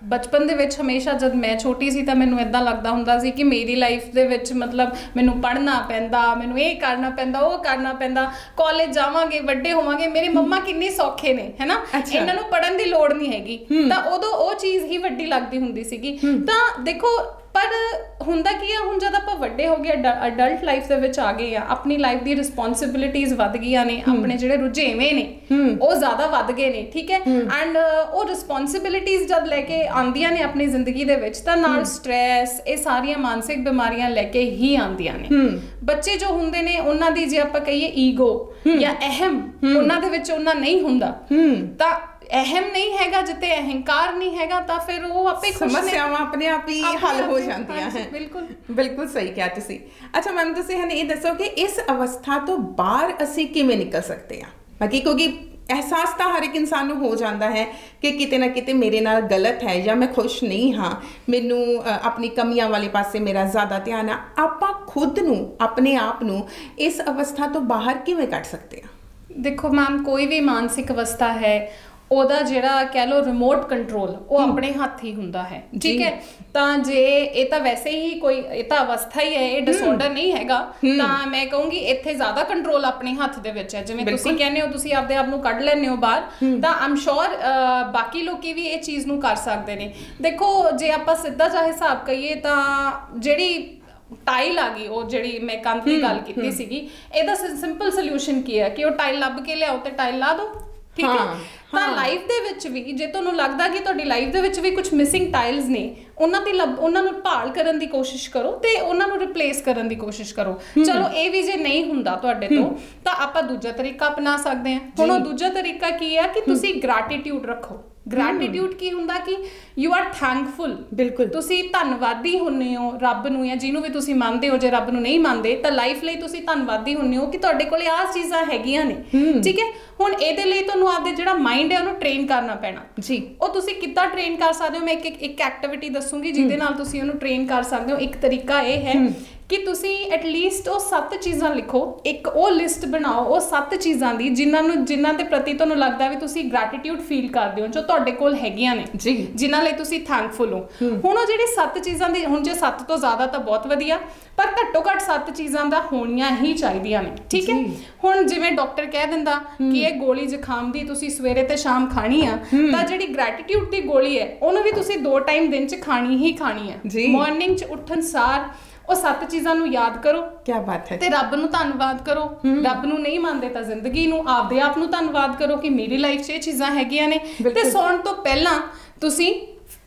ਬਚਪਨ ਦੇ ਵਿੱਚ ਹਮੇਸ਼ਾ ਜਦ ਮੈਂ ਛੋਟੀ ਸੀ ਤਾਂ ਮੈਨੂੰ ਇੱਦਾਂ ਲੱਗਦਾ ਹੁੰਦਾ ਸੀ ਕਿ ਮੇਰੀ ਲਾਈਫ ਦੇ ਵਿੱਚ ਮਤਲਬ ਮੈਨੂੰ ਪੜ੍ਹਨਾ ਪੈਂਦਾ, ਮੈਨੂੰ ਇਹ ਕਰਨਾ ਪੈਂਦਾ, ਉਹ ਕਰਨਾ ਪੈਂਦਾ, ਕਾਲਜ ਜਾਵਾਂਗੇ, ਵੱਡੇ ਹੋਵਾਂਗੇ, ਮੇਰੇ ਮੰਮਾ ਕਿੰਨੇ ਸੌਖੇ ਨੇ, ਹੈ ਨਾ, ਇਹਨਾਂ ਨੂੰ ਪੜ੍ਹਨ ਦੀ ਲੋੜ ਨਹੀਂ ਹੈਗੀ। ਤਾਂ ਉਦੋਂ ਉਹ ਚੀਜ਼ ਹੀ ਵੱਡੀ ਲੱਗਦੀ ਹੁੰਦੀ ਸੀਗੀ। ਤਾਂ ਦੇਖੋ ਪਰ ਹੁੰਦਾ ਕੀ ਆ, ਹੁਣ ਜਦ ਆਪਾਂ ਵੱਡੇ ਹੋ ਗਏ, ਅਡਲਟ ਲਾਈਫ ਦੇ ਵਿੱਚ ਆ ਗਏ ਆ, ਆਪਣੀ ਲਾਈਫ ਦੀ ਰਿਸਪੌਂਸਿਬਿਲਿਟੀਜ਼ ਵੱਧ ਗਈਆਂ ਨੇ, ਆਪਣੇ ਜਿਹੜੇ ਰੁਝੇਵੇਂ ਨੇ ਉਹ ਜ਼ਿਆਦਾ ਵੱਧ ਗਏ ਨੇ, ਠੀਕ ਹੈ। ਐਂਡ ਉਹ ਰਿਸਪੌਂਸਿਬਿਲਿਟੀਜ਼ ਜਦ ਲੈ ਕੇ ਆਉਂਦੀਆਂ ਨੇ ਆਪਣੀ ਜ਼ਿੰਦਗੀ ਦੇ ਵਿੱਚ ਤਾਂ ਨਾਲ ਸਟ੍ਰੈਸ, ਇਹ ਸਾਰੀਆਂ ਮਾਨਸਿਕ ਬਿਮਾਰੀਆਂ ਲੈ ਕੇ ਹੀ ਆਉਂਦੀਆਂ ਨੇ। ਬੱਚੇ ਜੋ ਹੁੰਦੇ ਨੇ ਉਹਨਾਂ ਦੀ ਜੇ ਆਪਾਂ ਕਹੀਏ ਈਗੋ ਜਾਂ ਅਹਿਮ ਉਹਨਾਂ ਦੇ ਵਿੱਚ ਉਹਨਾਂ ਨਹੀਂ ਹੁੰਦਾ, ਤਾਂ ਅਹਿਮ ਨਹੀਂ ਹੈਗਾ, ਜਿੱਤੇ ਅਹੰਕਾਰ ਨਹੀਂ ਹੈਗਾ, ਤਾਂ ਫਿਰ ਉਹ ਆਪੇ ਸਮੱਸਿਆਵਾਂ ਆਪਣੇ ਆਪ ਹੀ ਹੱਲ ਹੋ ਜਾਂਦੀਆਂ ਹੈ। ਬਿਲਕੁਲ ਬਿਲਕੁਲ ਸਹੀ ਕਿਹਾ ਤੁਸੀਂ। ਅੱਛਾ ਮੈਮ, ਤੁਸੀਂ ਹਨ ਇਹ ਦੱਸੋ ਕਿ ਇਸ ਅਵਸਥਾ ਤੋਂ ਬਾਹਰ ਅਸੀਂ ਕਿਵੇਂ ਨਿਕਲ ਸਕਦੇ ਹਾਂ? ਬਾਕੀ ਕਿਉਂਕਿ ਅਹਿਸਾਸ ਤਾਂ ਹਰ ਇੱਕ ਇਨਸਾਨ ਨੂੰ ਹੋ ਜਾਂਦਾ ਹੈ ਕਿ ਕਿਤੇ ਨਾ ਕਿਤੇ ਮੇਰੇ ਨਾਲ ਗਲਤ ਹੈ ਜਾਂ ਮੈਂ ਖੁਸ਼ ਨਹੀਂ ਹਾਂ, ਮੈਨੂੰ ਆਪਣੀ ਕਮੀਆਂ ਵਾਲੇ ਪਾਸੇ ਮੇਰਾ ਜ਼ਿਆਦਾ ਧਿਆਨ ਆ। ਆਪਾਂ ਖੁਦ ਨੂੰ, ਆਪਣੇ ਆਪ ਨੂੰ ਇਸ ਅਵਸਥਾ ਤੋਂ ਬਾਹਰ ਕਿਵੇਂ ਕੱਢ ਸਕਦੇ ਹਾਂ? ਦੇਖੋ ਮੈਮ, ਕੋਈ ਵੀ ਮਾਨਸਿਕ ਅਵਸਥਾ ਹੈ ਉਹਦਾ ਜਿਹੜਾ ਕਹਿ ਲਓ ਰਿਮੋਟ ਕੰਟਰੋਲ ਉਹ ਆਪਣੇ ਹੱਥ ਹੀ ਹੁੰਦਾ ਹੈ, ਠੀਕ ਹੈ। ਤਾਂ ਜੇ ਇਹ ਤਾਂ ਵੈਸੇ ਹੀ ਕੋਈ, ਇਹ ਤਾਂ ਅਵਸਥਾ ਹੀ ਹੈ, ਇਹ ਡਿਸਆਰਡਰ ਨਹੀਂ ਹੈਗਾ, ਤਾਂ ਮੈਂ ਕਹੂੰਗੀ ਇੱਥੇ ਜ਼ਿਆਦਾ ਕੰਟਰੋਲ ਆਪਣੇ ਹੱਥ ਦੇ ਵਿੱਚ ਹੈ। ਜਿਵੇਂ ਤੁਸੀਂ ਕਹਿੰਦੇ ਹੋ ਤੁਸੀਂ ਆਪਦੇ ਆਪ ਨੂੰ ਕੱਢ ਲੈਂਦੇ ਹੋ ਬਾਹਰ, ਤਾਂ ਆਮ ਸ਼ੋਰ ਬਾਕੀ ਲੋਕੀ ਵੀ ਇਹ ਚੀਜ਼ ਨੂੰ ਕਰ ਸਕਦੇ ਨੇ। ਦੇਖੋ ਜੇ ਆਪਾਂ ਸਿੱਧਾ ਜਿਹਾ ਹਿਸਾਬ ਕਹੀਏ ਤਾਂ ਜਿਹੜੀ ਟਾਈਲ ਆ ਗਈ, ਉਹ ਜਿਹੜੀ ਮੈਂ ਕੰਧ ਦੀ ਗੱਲ ਕੀਤੀ ਸੀਗੀ, ਇਹਦਾ ਸਿੰਪਲ ਸੋਲਿਊਸ਼ਨ ਕੀ ਹੈ ਕਿ ਉਹ ਟਾਈਲ ਲੱਭ ਕੇ ਲਿਆਓ ਤੇ ਟਾਈਲ ਲਾ ਦਿਓ, ਠੀਕ ਹੈ। ਤਾਂ ਲਾਈਫ ਦੇ ਵਿੱਚ ਵੀ ਜੇ ਤੁਹਾਨੂੰ ਲੱਗਦਾ ਕਿ ਤੁਹਾਡੀ ਲਾਈਫ ਦੇ ਵਿੱਚ ਵੀ ਕੁਝ ਮਿਸਿੰਗ ਟਾਈਲਸ ਨੇ, ਉਹਨਾਂ ਨੂੰ ਭਾਲ ਕਰਨ ਦੀ ਕੋਸ਼ਿਸ਼ ਕਰੋ ਤੇ ਉਹਨਾਂ ਨੂੰ ਰਿਪਲੇਸ ਕਰਨ ਦੀ ਕੋਸ਼ਿਸ਼ ਕਰੋ। ਚਲੋ ਇਹ ਵੀ ਜੇ ਨਹੀਂ ਹੁੰਦਾ ਤੁਹਾਡੇ ਤੋਂ ਤਾਂ ਆਪਾਂ ਦੂਜਾ ਤਰੀਕਾ ਅਪਣਾ ਸਕਦੇ ਹਾਂ। ਹੁਣ ਉਹ ਦੂਜਾ ਤਰੀਕਾ ਕੀ ਹੈ ਕਿ ਤੁਸੀਂ ਗ੍ਰੈਟੀਟਿਊਡ ਰੱਖੋ। ਗ੍ਰੈਟੀਟਿਊਡ ਕੀ ਹੁੰਦਾ ਕਿ ਯੂ ਆਰ ਥੈਂਕਫੁਲ, ਬਿਲਕੁਲ ਤੁਸੀਂ ਧੰਨਵਾਦੀ ਹੁੰਦੇ ਹੋ ਰੱਬ ਨੂੰ ਜਾਂ ਜਿਹਨੂੰ ਵੀ ਤੁਸੀਂ ਮੰਨਦੇ ਹੋ। ਜੇ ਰੱਬ ਨੂੰ ਨਹੀਂ ਮੰਨਦੇ ਤਾਂ ਲਾਈਫ ਲਈ ਤੁਸੀਂ ਧੰਨਵਾਦੀ ਹੁੰਦੇ ਹੋ ਕਿ ਤੁਹਾਡੇ ਕੋਲੇ ਆਹ ਚੀਜ਼ਾਂ ਹੈਗੀਆਂ ਨੇ, ਠੀਕ ਹੈ। ਹੁਣ ਇਹਦੇ ਲਈ ਤੁਹਾਨੂੰ ਆਪਦੇ ਜਿਹੜਾ ਮਾਈਂਡ ਹੈ ਉਹਨੂੰ ਟ੍ਰੇਨ ਕਰਨਾ ਪੈਣਾ ਜੀ। ਉਹ ਤੁਸੀਂ ਕਿੱਦਾਂ ਟ੍ਰੇਨ ਕਰ ਸਕਦੇ ਹੋ? ਮੈਂ ਇੱਕ ਐਕਟੀਵਿਟੀ ਦੱਸੂਗੀ ਜਿਹਦੇ ਨਾਲ ਤੁਸੀਂ ਉਹਨੂੰ ਟ੍ਰੇਨ ਕਰ ਸਕਦੇ ਹੋ। ਇੱਕ ਤਰੀਕਾ ਇਹ ਹੈ ਕਿ ਤੁਸੀਂ ਐਟਲੀਸਟ ਉਹ 7 ਚੀਜ਼ਾਂ ਲਿਖੋ, ਇੱਕ ਉਹ ਲਿਸਟ ਬਣਾਓ ਉਹ 7 ਚੀਜ਼ਾਂ ਦੀ ਜਿਨ੍ਹਾਂ ਦੇ ਪ੍ਰਤੀ ਤੁਹਾਨੂੰ ਲੱਗਦਾ ਵੀ ਤੁਸੀਂ ਗ੍ਰੈਟੀਟਿਊਡ ਫੀਲ ਕਰਦੇ ਹੋ, ਜੋ ਤੁਹਾਡੇ ਕੋਲ ਹੈਗੀਆਂ ਨੇ ਜੀ, ਜਿਨ੍ਹਾਂ ਲਈ ਤੁਸੀਂ ਥੈਂਕਫੁਲ ਹੋ। ਹੁਣ ਉਹ ਜਿਹੜੀ 7 ਚੀਜ਼ਾਂ ਦੀ, ਹੁਣ ਜੇ 7 ਤੋਂ ਜ਼ਿਆਦਾ ਤਾਂ ਬਹੁਤ ਵਧੀਆ, ਪਰ ਘੱਟੋ ਘੱਟ 7 ਚੀਜ਼ਾਂ ਦਾ ਹੋਣੀਆਂ ਹੀ ਚਾਹੀਦੀਆਂ ਨੇ, ਠੀਕ ਹੈ। ਹੁਣ ਜਿਵੇਂ ਡਾਕਟਰ ਕਹਿ ਦਿੰਦਾ ਕਿ ਇਹ ਗੋਲੀ ਜ਼ੁਕਾਮ ਦੀ ਤੁਸੀਂ ਸਵੇਰੇ ਤੇ ਸ਼ਾਮ ਖਾਣੀ ਆ, ਤਾਂ ਜਿਹੜੀ ਗ੍ਰੈਟੀਟਿਊਡ ਦੀ ਗੋਲੀ ਹੈ ਉਹਨੂੰ ਵੀ ਤੁਸੀਂ 2 ਟਾਈਮ ਦਿਨ 'ਚ ਖਾਣੀ ਹੀ ਖਾਣੀ ਹੈ। ਮਾਰਨਿੰਗ 'ਚ ਉੱਠਣ ਸਾਰ ਉਹ 7 ਚੀਜ਼ਾਂ ਨੂੰ ਯਾਦ ਕਰੋ, ਕੀ ਬਾਤ ਹੈ, ਤੇ ਰੱਬ ਨੂੰ ਧੰਨਵਾਦ ਕਰੋ। ਰੱਬ ਨੂੰ ਨਹੀਂ ਮੰਨਦੇ ਤਾਂ ਜ਼ਿੰਦਗੀ ਨੂੰ, ਆਪਦੇ ਆਪ ਨੂੰ ਧੰਨਵਾਦ ਕਰੋ ਕਿ ਮੇਰੀ ਲਾਈਫ 'ਚ ਇਹ ਚੀਜ਼ਾਂ ਹੈਗੀਆਂ ਨੇ। ਤੇ ਸੌਣ ਤੋਂ ਪਹਿਲਾਂ ਤੁਸੀਂ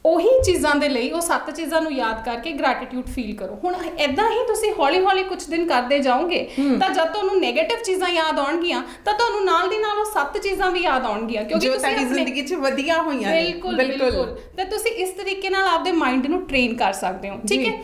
ਉਹੀ ਚੀਜ਼ਾਂ ਦੇ ਲਈ ਉਹ 7 ਚੀਜ਼ਾਂ ਨੂੰ ਯਾਦ ਕਰਕੇ ਗ੍ਰੈਟੀਟਿਊਡ ਫੀਲ ਕਰੋ। ਹੁਣ ਏਦਾਂ ਹੀ ਤੁਸੀਂ ਹੌਲੀ ਹੌਲੀ ਕੁਝ ਦਿਨ ਕਰਦੇ ਜਾਓਗੇ ਤਾਂ ਜਦ ਤੁਹਾਨੂੰ ਨੈਗੇਟਿਵ ਚੀਜ਼ਾਂ ਯਾਦ ਆਉਣਗੀਆਂ ਤਾਂ ਤੁਹਾਨੂੰ ਨਾਲ ਦੀ ਨਾਲ ਉਹ 7 ਚੀਜ਼ਾਂ ਵੀ ਯਾਦ ਆਉਣਗੀਆਂ, ਕਿਉਂਕਿ ਜੋ ਤੁਹਾਡੀ ਜ਼ਿੰਦਗੀ 'ਚ ਵਧੀਆ ਹੋਈਆਂ ਨੇ। ਬਿਲਕੁਲ। ਤੇ ਤੁਸੀਂ ਇਸ ਤਰੀਕੇ ਨਾਲ ਆਪਦੇ ਮਾਈਂਡ ਨੂੰ ਟ੍ਰੇਨ ਕਰ ਸਕਦੇ ਹੋ, ਠੀਕ ਹੈ।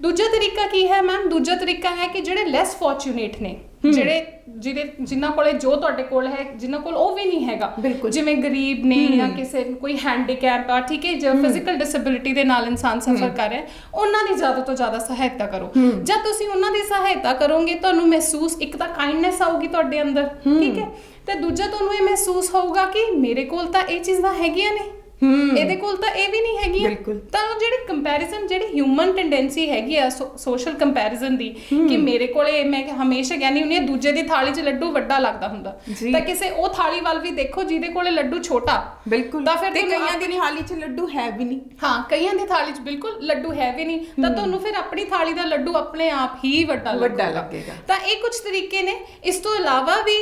ਦੂਜਾ ਤਰੀਕਾ ਕੀ ਹੈ ਮੈਮ? ਦੂਜਾ ਤਰੀਕਾ ਹੈ ਕਿ ਜਿਹੜੇ ਲੈਸ ਫੋਰਚੂਨੇਟ ਨੇ, ਜਿਨ੍ਹਾਂ ਕੋਲੇ ਜੋ ਤੁਹਾਡੇ ਕੋਲ ਹੈ, ਜਿਨ੍ਹਾਂ ਕੋਲ ਉਹ ਵੀ ਨਹੀਂ ਹੈਗਾ, ਜਿਵੇਂ ਗਰੀਬ ਨੇ ਜਾਂ ਕਿਸੇ ਕੋਈ ਹੈਂਡੀਕੈਪ ਆ, ਠੀਕ ਹੈ, ਜੋ ਫਿਜ਼ੀਕਲ ਡਿਸੇਬਿਲਿਟੀ ਦੇ ਨਾਲ ਇਨਸਾਨ ਸਫਰ ਕਰ ਰਿਹਾ, ਉਹਨਾਂ ਦੀ ਜ਼ਿਆਦਾ ਤੋਂ ਜ਼ਿਆਦਾ ਸਹਾਇਤਾ ਕਰੋ। ਜਦ ਤੁਸੀਂ ਉਹਨਾਂ ਦੀ ਸਹਾਇਤਾ ਕਰੋਗੇ ਤੁਹਾਨੂੰ ਮਹਿਸੂਸ, ਇੱਕ ਤਾਂ ਕਾਈਂਡਨੈਸ ਆਊਗੀ ਤੁਹਾਡੇ ਅੰਦਰ, ਠੀਕ ਹੈ, ਤੇ ਦੂਜਾ ਤੁਹਾਨੂੰ ਇਹ ਮਹਿਸੂਸ ਹੋਊਗਾ ਕਿ ਮੇਰੇ ਕੋਲ ਤਾਂ ਇਹ ਚੀਜ਼ਾਂ ਹੈਗੀਆਂ ਨੇ, ਇਹਦੇ ਕੋਲ ਤਾਂ ਇਹ ਵੀ ਨਹੀਂ ਹੈਗੀ। ਤਾਂ ਜਿਹੜੀ ਕੰਪੈਰੀਜ਼ਨ, ਜਿਹੜੀ ਹਿਊਮਨ ਟੈਂਡੈਂਸੀ ਹੈਗੀ ਆ ਸੋਸ਼ਲ ਕੰਪੈਰੀਜ਼ਨ ਦੀ, ਕਿ ਮੇਰੇ ਕੋਲੇ, ਮੈਂ ਹਮੇਸ਼ਾ ਕਹਿੰਦੀ ਹੁੰਦੀ ਆ, ਦੂਜੇ ਦੀ ਥਾਲੀ 'ਚ ਲੱਡੂ ਵੱਡਾ ਲੱਗਦਾ ਹੁੰਦਾ, ਤਾਂ ਕਿਸੇ ਉਹ ਥਾਲੀ ਵੱਲ ਵੀ ਦੇਖੋ ਜਿਹਦੇ ਕੋਲੇ ਲੱਡੂ ਛੋਟਾ। ਬਿਲਕੁਲ। ਤਾਂ ਫਿਰ ਕਈਆਂ ਦੀ ਥਾਲੀ 'ਚ ਲੱਡੂ ਹੈ ਵੀ ਨਹੀਂ। ਹਾਂ, ਕਈਆਂ ਦੀ ਥਾਲੀ 'ਚ ਬਿਲਕੁਲ ਲੱਡੂ ਹੈ ਵੀ ਨਹੀਂ, ਤਾਂ ਤੁਹਾਨੂੰ ਫਿਰ ਆਪਣੀ ਥਾਲੀ ਦਾ ਲੱਡੂ ਆਪਣੇ ਆਪ ਹੀ ਵੱਡਾ ਲੱਗੇਗਾ। ਤਾਂ ਇਹ ਕੁਝ ਤਰੀਕੇ ਨੇ। ਇਸ ਤੋਂ ਇਲਾਵਾ ਵੀ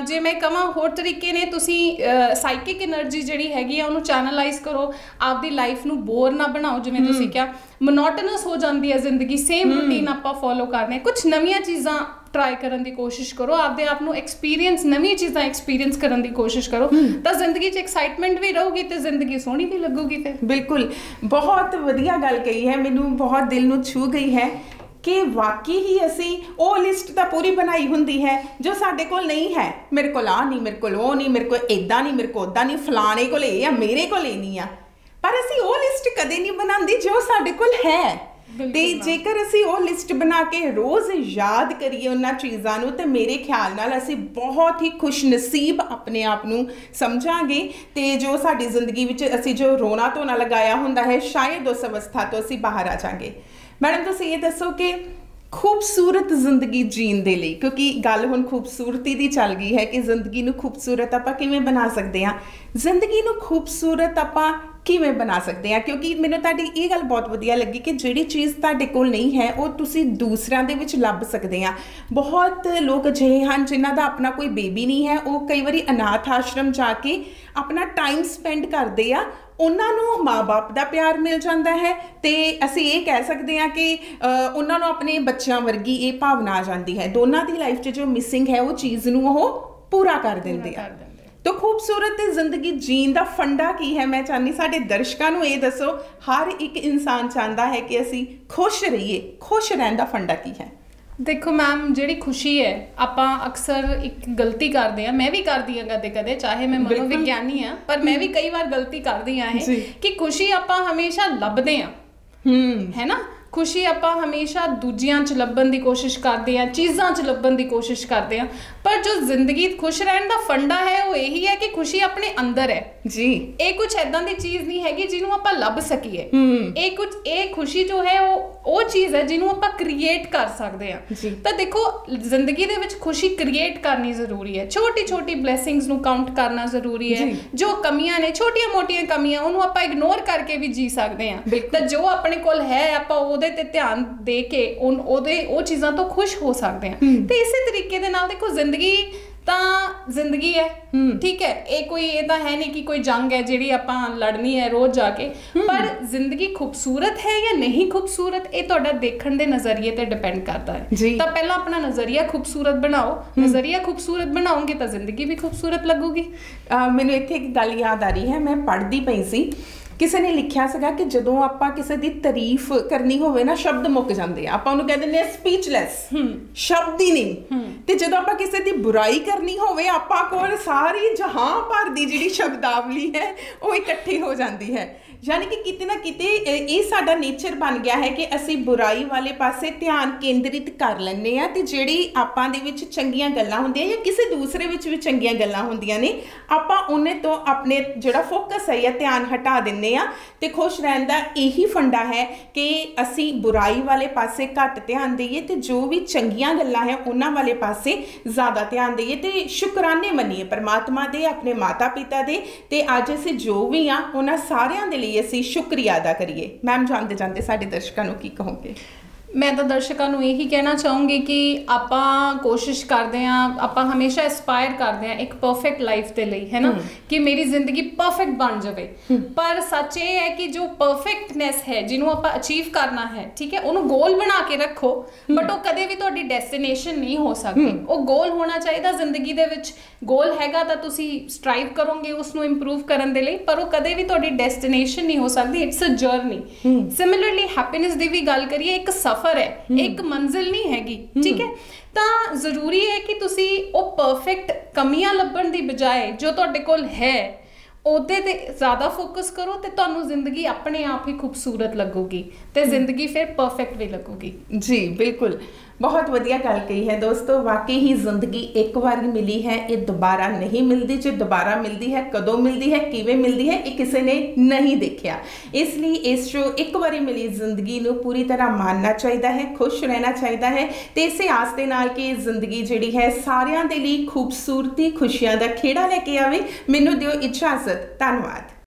ਜੇ ਮੈਂ ਕਹਾਂ ਹੋਰ ਤਰੀਕੇ ਨੇ, ਤੁਸੀਂ ਸਾਈਕਿਕ એનર્ਜੀ ਜਿਹੜੀ ਹੈਗੀ ਆ ਉਹਨੂੰ ਚੈਨਲਾਈਜ਼ ਕਰੋ, ਆਪਦੀ ਲਾਈਫ ਨੂੰ ਬੋਰ ਨਾ ਬਣਾਓ। ਜਿਵੇਂ ਤੁਸੀਂ ਕਿਹਾ, ਮੋਨੋਟੋਨਸ ਹੋ ਜਾਂਦੀ ਹੈ ਜ਼ਿੰਦਗੀ, ਸੇਮ ਰੂਟੀਨ ਆਪਾਂ ਫੋਲੋ ਕਰਨੇ। ਕੁਝ ਨਵੀਆਂ ਚੀਜ਼ਾਂ ਟਰਾਈ ਕਰਨ ਦੀ ਕੋਸ਼ਿਸ਼ ਕਰੋ, ਆਪਦੇ ਆਪ ਨੂੰ ਐਕਸਪੀਰੀਅੰਸ, ਨਵੀਆਂ ਚੀਜ਼ਾਂ ਐਕਸਪੀਰੀਅੰਸ ਕਰਨ ਦੀ ਕੋਸ਼ਿਸ਼ ਕਰੋ, ਤਾਂ ਜ਼ਿੰਦਗੀ 'ਚ ਐਕਸਾਈਟਮੈਂਟ ਵੀ ਰਹੂਗੀ ਤੇ ਜ਼ਿੰਦਗੀ ਸੋਹਣੀ ਵੀ ਲੱਗੂਗੀ। ਫਿਰ ਬਿਲਕੁਲ, ਬਹੁਤ ਵਧੀਆ ਗੱਲ ਕਹੀ ਹੈ, ਮੈਨੂੰ ਬਹੁਤ ਦਿਲ ਨੂੰ ਛੂ ਗਈ ਹੈ ਕਿ ਵਾਕਈ ਹੀ ਅਸੀਂ ਉਹ ਲਿਸਟ ਤਾਂ ਪੂਰੀ ਬਣਾਈ ਹੁੰਦੀ ਹੈ ਜੋ ਸਾਡੇ ਕੋਲ ਨਹੀਂ ਹੈ। ਮੇਰੇ ਕੋਲ ਆ ਨਹੀਂ, ਮੇਰੇ ਕੋਲ ਉਹ ਨਹੀਂ, ਮੇਰੇ ਕੋਲ ਇੱਦਾਂ ਨਹੀਂ, ਮੇਰੇ ਕੋਲ ਉੱਦਾਂ ਨਹੀਂ, ਫਲਾਣੇ ਕੋਲ ਇਹ ਆ, ਮੇਰੇ ਕੋਲ ਇਹ ਨਹੀਂ ਆ। ਪਰ ਅਸੀਂ ਉਹ ਲਿਸਟ ਕਦੇ ਨਹੀਂ ਬਣਾਉਂਦੇ ਜੋ ਸਾਡੇ ਕੋਲ ਹੈ। ਤੇ ਜੇਕਰ ਅਸੀਂ ਉਹ ਲਿਸਟ ਬਣਾ ਕੇ ਰੋਜ਼ ਯਾਦ ਕਰੀਏ ਉਹਨਾਂ ਚੀਜ਼ਾਂ ਨੂੰ, ਤੇ ਮੇਰੇ ਖਿਆਲ ਨਾਲ ਅਸੀਂ ਬਹੁਤ ਹੀ ਖੁਸ਼ਨਸੀਬ ਆਪਣੇ ਆਪ ਨੂੰ ਸਮਝਾਂਗੇ। ਤੇ ਜੋ ਸਾਡੀ ਜ਼ਿੰਦਗੀ ਵਿੱਚ ਅਸੀਂ ਜੋ ਰੋਣਾ ਧੋਣਾ ਲਗਾਇਆ ਹੁੰਦਾ ਹੈ, ਸ਼ਾਇਦ ਉਸ ਅਵਸਥਾ ਤੋਂ ਅਸੀਂ ਬਾਹਰ ਆ ਜਾਵਾਂਗੇ। ਮੈਡਮ, ਤੁਸੀਂ ਇਹ ਦੱਸੋ ਕਿ ਖੂਬਸੂਰਤ ਜ਼ਿੰਦਗੀ ਜੀਣ ਦੇ ਲਈ, ਕਿਉਂਕਿ ਗੱਲ ਹੁਣ ਖੂਬਸੂਰਤੀ ਦੀ ਚੱਲ ਗਈ ਹੈ ਕਿ ਜ਼ਿੰਦਗੀ ਨੂੰ ਖੂਬਸੂਰਤ ਆਪਾਂ ਕਿਵੇਂ ਬਣਾ ਸਕਦੇ ਹਾਂ, ਜ਼ਿੰਦਗੀ ਨੂੰ ਖੂਬਸੂਰਤ ਆਪਾਂ ਕਿਵੇਂ ਬਣਾ ਸਕਦੇ ਹਾਂ? ਕਿਉਂਕਿ ਮੈਨੂੰ ਤੁਹਾਡੀ ਇਹ ਗੱਲ ਬਹੁਤ ਵਧੀਆ ਲੱਗੀ ਕਿ ਜਿਹੜੀ ਚੀਜ਼ ਤੁਹਾਡੇ ਕੋਲ ਨਹੀਂ ਹੈ ਉਹ ਤੁਸੀਂ ਦੂਸਰਿਆਂ ਦੇ ਵਿੱਚ ਲੱਭ ਸਕਦੇ ਆ। ਬਹੁਤ ਲੋਕ ਅਜਿਹੇ ਹਨ ਜਿਨ੍ਹਾਂ ਦਾ ਆਪਣਾ ਕੋਈ ਬੇਬੀ ਨਹੀਂ ਹੈ, ਉਹ ਕਈ ਵਾਰੀ ਅਨਾਥ ਆਸ਼ਰਮ ਜਾ ਕੇ ਆਪਣਾ ਟਾਈਮ ਸਪੈਂਡ ਕਰਦੇ ਆ, ਉਹਨਾਂ ਨੂੰ ਮਾਂ-ਬਾਪ ਦਾ ਪਿਆਰ ਮਿਲ ਜਾਂਦਾ ਹੈ, ਤੇ ਅਸੀਂ ਇਹ ਕਹਿ ਸਕਦੇ ਹਾਂ ਕਿ ਉਹਨਾਂ ਨੂੰ ਆਪਣੇ ਬੱਚਿਆਂ ਵਰਗੀ ਇਹ ਭਾਵਨਾ ਆ ਜਾਂਦੀ ਹੈ। ਦੋਨਾਂ ਦੀ ਲਾਈਫ 'ਚ ਜੋ ਮਿਸਿੰਗ ਹੈ ਉਹ ਚੀਜ਼ ਨੂੰ ਉਹ ਪੂਰਾ ਕਰ ਦਿੰਦੇ ਆ। ਤਾਂ ਖੂਬਸੂਰਤ ਜ਼ਿੰਦਗੀ ਜੀਣ ਦਾ ਫੰਡਾ ਕੀ ਹੈ? ਮੈਂ ਚਾਹੁੰਦੀ ਸਾਡੇ ਦਰਸ਼ਕਾਂ ਨੂੰ ਇਹ ਦੱਸੋ। ਹਰ ਇੱਕ ਇਨਸਾਨ ਚਾਹੁੰਦਾ ਹੈ ਕਿ ਅਸੀਂ ਖੁਸ਼ ਰਹੀਏ, ਖੁਸ਼ ਰਹਿਣ ਦਾ ਫੰਡਾ ਕੀ ਹੈ? ਦੇਖੋ ਮੈਮ, ਜਿਹੜੀ ਖੁਸ਼ੀ ਹੈ, ਆਪਾਂ ਅਕਸਰ ਇੱਕ ਗਲਤੀ ਕਰਦੇ ਆ, ਮੈਂ ਵੀ ਕਰਦੀ ਹਾਂ ਕਦੇ ਕਦੇ, ਚਾਹੇ ਮੈਂ ਮਨੋਵਿਗਿਆਨੀ ਆ, ਪਰ ਮੈਂ ਵੀ ਕਈ ਵਾਰ ਗਲਤੀ ਕਰਦੀ ਆ ਇਹ, ਕਿ ਖੁਸ਼ੀ ਆਪਾਂ ਹਮੇਸ਼ਾ ਲੱਭਦੇ ਆ, ਹੈ ਨਾ। ਖੁਸ਼ੀ ਆਪਾਂ ਹਮੇਸ਼ਾ ਦੂਜਿਆਂ 'ਚ ਲੱਭਣ ਦੀ ਕੋਸ਼ਿਸ਼ ਕਰਦੇ ਆ, ਚੀਜ਼ਾਂ 'ਚ ਲੱਭਣ ਦੀ ਕੋਸ਼ਿਸ਼ ਕਰਦੇ ਆ, ਪਰ ਜੋ ਜ਼ਿੰਦਗੀ ਖੁਸ਼ ਰਹਿਣ ਦਾ ਫੰਡਾ ਹੈ ਉਹ ਇਹੀ ਹੈ ਕਿ ਖੁਸ਼ੀ ਆਪਣੇ ਅੰਦਰ ਹੈ ਜੀ। ਇਹ ਕੁਝ ਐਦਾਂ ਦੀ ਚੀਜ਼ ਨਹੀਂ ਹੈਗੀ ਜਿਹਨੂੰ ਆਪਾਂ ਲੱਭ ਸਕੀਏ। ਇਹ ਖੁਸ਼ੀ ਜੋ ਹੈ ਉਹ ਚੀਜ਼ ਹੈ ਜਿਹਨੂੰ ਆਪਾਂ ਕ੍ਰੀਏਟ ਕਰ ਸਕਦੇ ਆ। ਤਾਂ ਦੇਖੋ, ਜ਼ਿੰਦਗੀ ਦੇ ਵਿੱਚ ਖੁਸ਼ੀ ਕ੍ਰੀਏਟ ਕਰਨੀ ਜ਼ਰੂਰੀ ਹੈ। ਛੋਟੀ ਛੋਟੀ ਬਲੇਸਿੰਗਸ ਨੂੰ ਕਾਊਂਟ ਕਰਨਾ ਜ਼ਰੂਰੀ ਹੈ। ਜੋ ਕਮੀਆਂ ਨੇ, ਛੋਟੀਆਂ ਮੋਟੀਆਂ ਕਮੀਆਂ, ਉਹਨੂੰ ਆਪਾਂ ਇਗਨੋਰ ਕਰਕੇ ਵੀ ਜੀ ਸਕਦੇ ਆ। ਤਾਂ ਜੋ ਆਪਣੇ ਕੋਲ ਹੈ, ਆਪਾਂ ਉਹਦੇ ਤੇ ਧਿਆਨ ਦੇ ਕੇ ਉਹ ਚੀਜ਼ਾਂ ਤੋਂ ਖੁਸ਼ ਹੋ ਸਕਦੇ ਆ। ਤੇ ਇਸੇ ਤਰੀਕੇ ਦੇ ਨਾਲ ਦੇਖੋ, ਜ਼ਿੰਦਗੀ ਤਾਂ ਜ਼ਿੰਦਗੀ ਹੈ, ਠੀਕ ਹੈ। ਇਹ ਤਾਂ ਹੈ ਨਹੀਂ ਕਿ ਕੋਈ ਜੰਗ ਹੈ ਜਿਹੜੀ ਆਪਾਂ ਲੜਨੀ ਹੈ ਰੋਜ਼ ਜਾ ਕੇ, ਪਰ ਜ਼ਿੰਦਗੀ ਖੂਬਸੂਰਤ ਹੈ ਜਾਂ ਨਹੀਂ ਖੂਬਸੂਰਤ, ਇਹ ਤੁਹਾਡਾ ਦੇਖਣ ਦੇ ਨਜ਼ਰੀਏ ਤੇ ਡਿਪੈਂਡ ਕਰਦਾ ਹੈ। ਤਾਂ ਪਹਿਲਾਂ ਆਪਣਾ ਨਜ਼ਰੀਆ ਖੂਬਸੂਰਤ ਬਣਾਓ। ਨਜ਼ਰੀਆ ਖੂਬਸੂਰਤ ਬਣਾਓਗੇ ਤਾਂ ਜ਼ਿੰਦਗੀ ਵੀ ਖੂਬਸੂਰਤ ਲੱਗੂਗੀ। ਮੈਨੂੰ ਇੱਥੇ ਇੱਕ ਗੱਲ ਯਾਦ ਆ ਰਹੀ ਹੈ, ਮੈਂ ਪੜ੍ਹਦੀ ਪਈ ਸੀ, ਕਿਸੇ ਨੇ ਲਿਖਿਆ ਸੀਗਾ ਕਿ ਜਦੋਂ ਆਪਾਂ ਕਿਸੇ ਦੀ ਤਾਰੀਫ ਕਰਨੀ ਹੋਵੇ ਨਾ, ਸ਼ਬਦ ਮੁੱਕ ਜਾਂਦੇ ਆ, ਆਪਾਂ ਉਹਨੂੰ ਕਹਿ ਦਿੰਦੇ ਆ ਸਪੀਚਲੈਸ, ਸ਼ਬਦ ਹੀ ਨਹੀਂ। ਤੇ ਜਦੋਂ ਆਪਾਂ ਕਿਸੇ ਦੀ ਬੁਰਾਈ ਕਰਨੀ ਹੋਵੇ, ਆਪਾਂ ਕੋਲ ਸਾਰੀ ਜਹਾਂ ਭਰ ਦੀ ਜਿਹੜੀ ਸ਼ਬਦਾਵਲੀ ਹੈ ਉਹ ਇਕੱਠੀ ਹੋ ਜਾਂਦੀ ਹੈ। ਯਾਨੀ ਕਿ ਕਿਤੇ ਨਾ ਕਿਤੇ ਇਹ ਸਾਡਾ ਨੇਚਰ ਬਣ ਗਿਆ ਹੈ ਕਿ ਅਸੀਂ ਬੁਰਾਈ ਵਾਲੇ ਪਾਸੇ ਧਿਆਨ ਕੇਂਦਰਿਤ ਕਰ ਲੈਂਦੇ ਆ, ਤੇ ਜਿਹੜੀ ਆਪਾਂ ਦੇ ਵਿੱਚ ਚੰਗੀਆਂ ਗੱਲਾਂ ਹੁੰਦੀਆਂ ਜਾਂ ਕਿਸੇ ਦੂਸਰੇ ਵਿੱਚ ਵੀ ਚੰਗੀਆਂ ਗੱਲਾਂ ਹੁੰਦੀਆਂ ਨੇ, ਆਪਾਂ ਉਹਨੇ ਤੋਂ ਆਪਣੇ ਜਿਹੜਾ ਫੋਕਸ ਹੈ ਜਾਂ ਧਿਆਨ ਹਟਾ ਦਿੰਦੇ ਆ। ਤੇ ਖੁਸ਼ ਰਹਿਣ ਦਾ ਇਹੀ ਫੰਡਾ ਹੈ ਕਿ ਅਸੀਂ ਬੁਰਾਈ ਵਾਲੇ ਪਾਸੇ ਘੱਟ ਧਿਆਨ ਦੇਈਏ, ਤੇ ਜੋ ਵੀ ਚੰਗੀਆਂ ਗੱਲਾਂ ਹੈ ਉਹਨਾਂ ਵਾਲੇ ਪਾਸੇ ਜ਼ਿਆਦਾ ਧਿਆਨ ਦੇਈਏ, ਤੇ ਸ਼ੁਕਰਾਨੇ ਮੰਨੀਏ ਪਰਮਾਤਮਾ ਦੇ, ਆਪਣੇ ਮਾਤਾ ਪਿਤਾ ਦੇ, ਤੇ ਅੱਜ ਅਸੀਂ ਜੋ ਵੀ ਆ ਉਹਨਾਂ ਸਾਰਿਆਂ ਦੇ ਲਈ ਅਸੀਂ ਸ਼ੁਕਰੀਆ ਅਦਾ ਕਰੀਏ। ਮੈਮ, ਜਾਂਦੇ ਜਾਂਦੇ ਸਾਡੇ ਦਰਸ਼ਕਾਂ ਨੂੰ ਕੀ ਕਹੋਗੇ? ਮੈਂ ਤਾਂ ਦਰਸ਼ਕਾਂ ਨੂੰ ਇਹੀ ਕਹਿਣਾ ਚਾਹੂੰਗੀ ਕਿ ਆਪਾਂ ਕੋਸ਼ਿਸ਼ ਕਰਦੇ ਹਾਂ, ਆਪਾਂ ਹਮੇਸ਼ਾ ਐਸਪਾਇਰ ਕਰਦੇ ਹਾਂ ਇੱਕ ਪਰਫੈਕਟ ਲਾਈਫ ਦੇ ਲਈ, ਹੈ ਨਾ, ਕਿ ਮੇਰੀ ਜ਼ਿੰਦਗੀ ਪਰਫੈਕਟ ਬਣ ਜਾਵੇ। ਪਰ ਸੱਚ ਇਹ ਹੈ ਕਿ ਜੋ ਪਰਫੈਕਟਨੈਸ ਹੈ, ਜਿਹਨੂੰ ਆਪਾਂ ਅਚੀਵ ਕਰਨਾ ਹੈ, ਠੀਕ ਹੈ, ਉਹਨੂੰ ਗੋਲ ਬਣਾ ਕੇ ਰੱਖੋ, ਬਟ ਉਹ ਕਦੇ ਵੀ ਤੁਹਾਡੀ ਡੈਸਟੀਨੇਸ਼ਨ ਨਹੀਂ ਹੋ ਸਕਦੀ। ਉਹ ਗੋਲ ਹੋਣਾ ਚਾਹੀਦਾ ਜ਼ਿੰਦਗੀ ਦੇ ਵਿੱਚ। ਗੋਲ ਹੈਗਾ ਤਾਂ ਤੁਸੀਂ ਸਟਰਾਈਵ ਕਰੋਗੇ ਉਸ ਨੂੰ ਇੰਪਰੂਵ ਕਰਨ ਦੇ ਲਈ, ਪਰ ਉਹ ਕਦੇ ਵੀ ਤੁਹਾਡੀ ਡੈਸਟੀਨੇਸ਼ਨ ਨਹੀਂ ਹੋ ਸਕਦੀ। It's a journey. Similarly happiness ਦੀ ਵੀ ਗੱਲ ਕਰੀਏ, ਇੱਕ ਸਫਰ ਹੈ, ਇੱਕ ਮੰਜ਼ਿਲ ਨਹੀਂ ਹੈਗੀ, ਠੀਕ ਹੈ। ਤਾਂ ਜ਼ਰੂਰੀ ਹੈ ਕਿ ਤੁਸੀਂ ਉਹ ਪਰਫੈਕਟ ਕਮੀਆਂ ਲੱਭਣ ਦੀ ਬਜਾਏ ਜੋ ਤੁਹਾਡੇ ਕੋਲ ਹੈ ਉਹਦੇ ਤੇ ਜ਼ਿਆਦਾ ਫੋਕਸ ਕਰੋ, ਤੇ ਤੁਹਾਨੂੰ ਜ਼ਿੰਦਗੀ ਆਪਣੇ ਆਪ ਹੀ ਖੂਬਸੂਰਤ ਲੱਗੂਗੀ, ਤੇ ਜ਼ਿੰਦਗੀ ਫਿਰ ਪਰਫੈਕਟ ਵੀ ਲੱਗੂਗੀ। ਜੀ ਬਿਲਕੁਲ। बहुत वधिया गल कही है दोस्तों। वाकई ही जिंदगी एक बार मिली है, ये दोबारा नहीं मिलती। जो दोबारा मिलती है, कदों मिलती है, किवें मिलती है, ये किसी ने नहीं देखा। इसलिए इस जो एक बार मिली जिंदगी नूं पूरी तरह मानना चाहिए है, खुश रहना चाहिए है, तो इस आस के नाल कि जिंदगी जिहड़ी है सारियां दे लई खूबसूरती खुशियां दा खेड़ा लेके आवे। मैनूं दिओ इजाजत, धन्नवाद।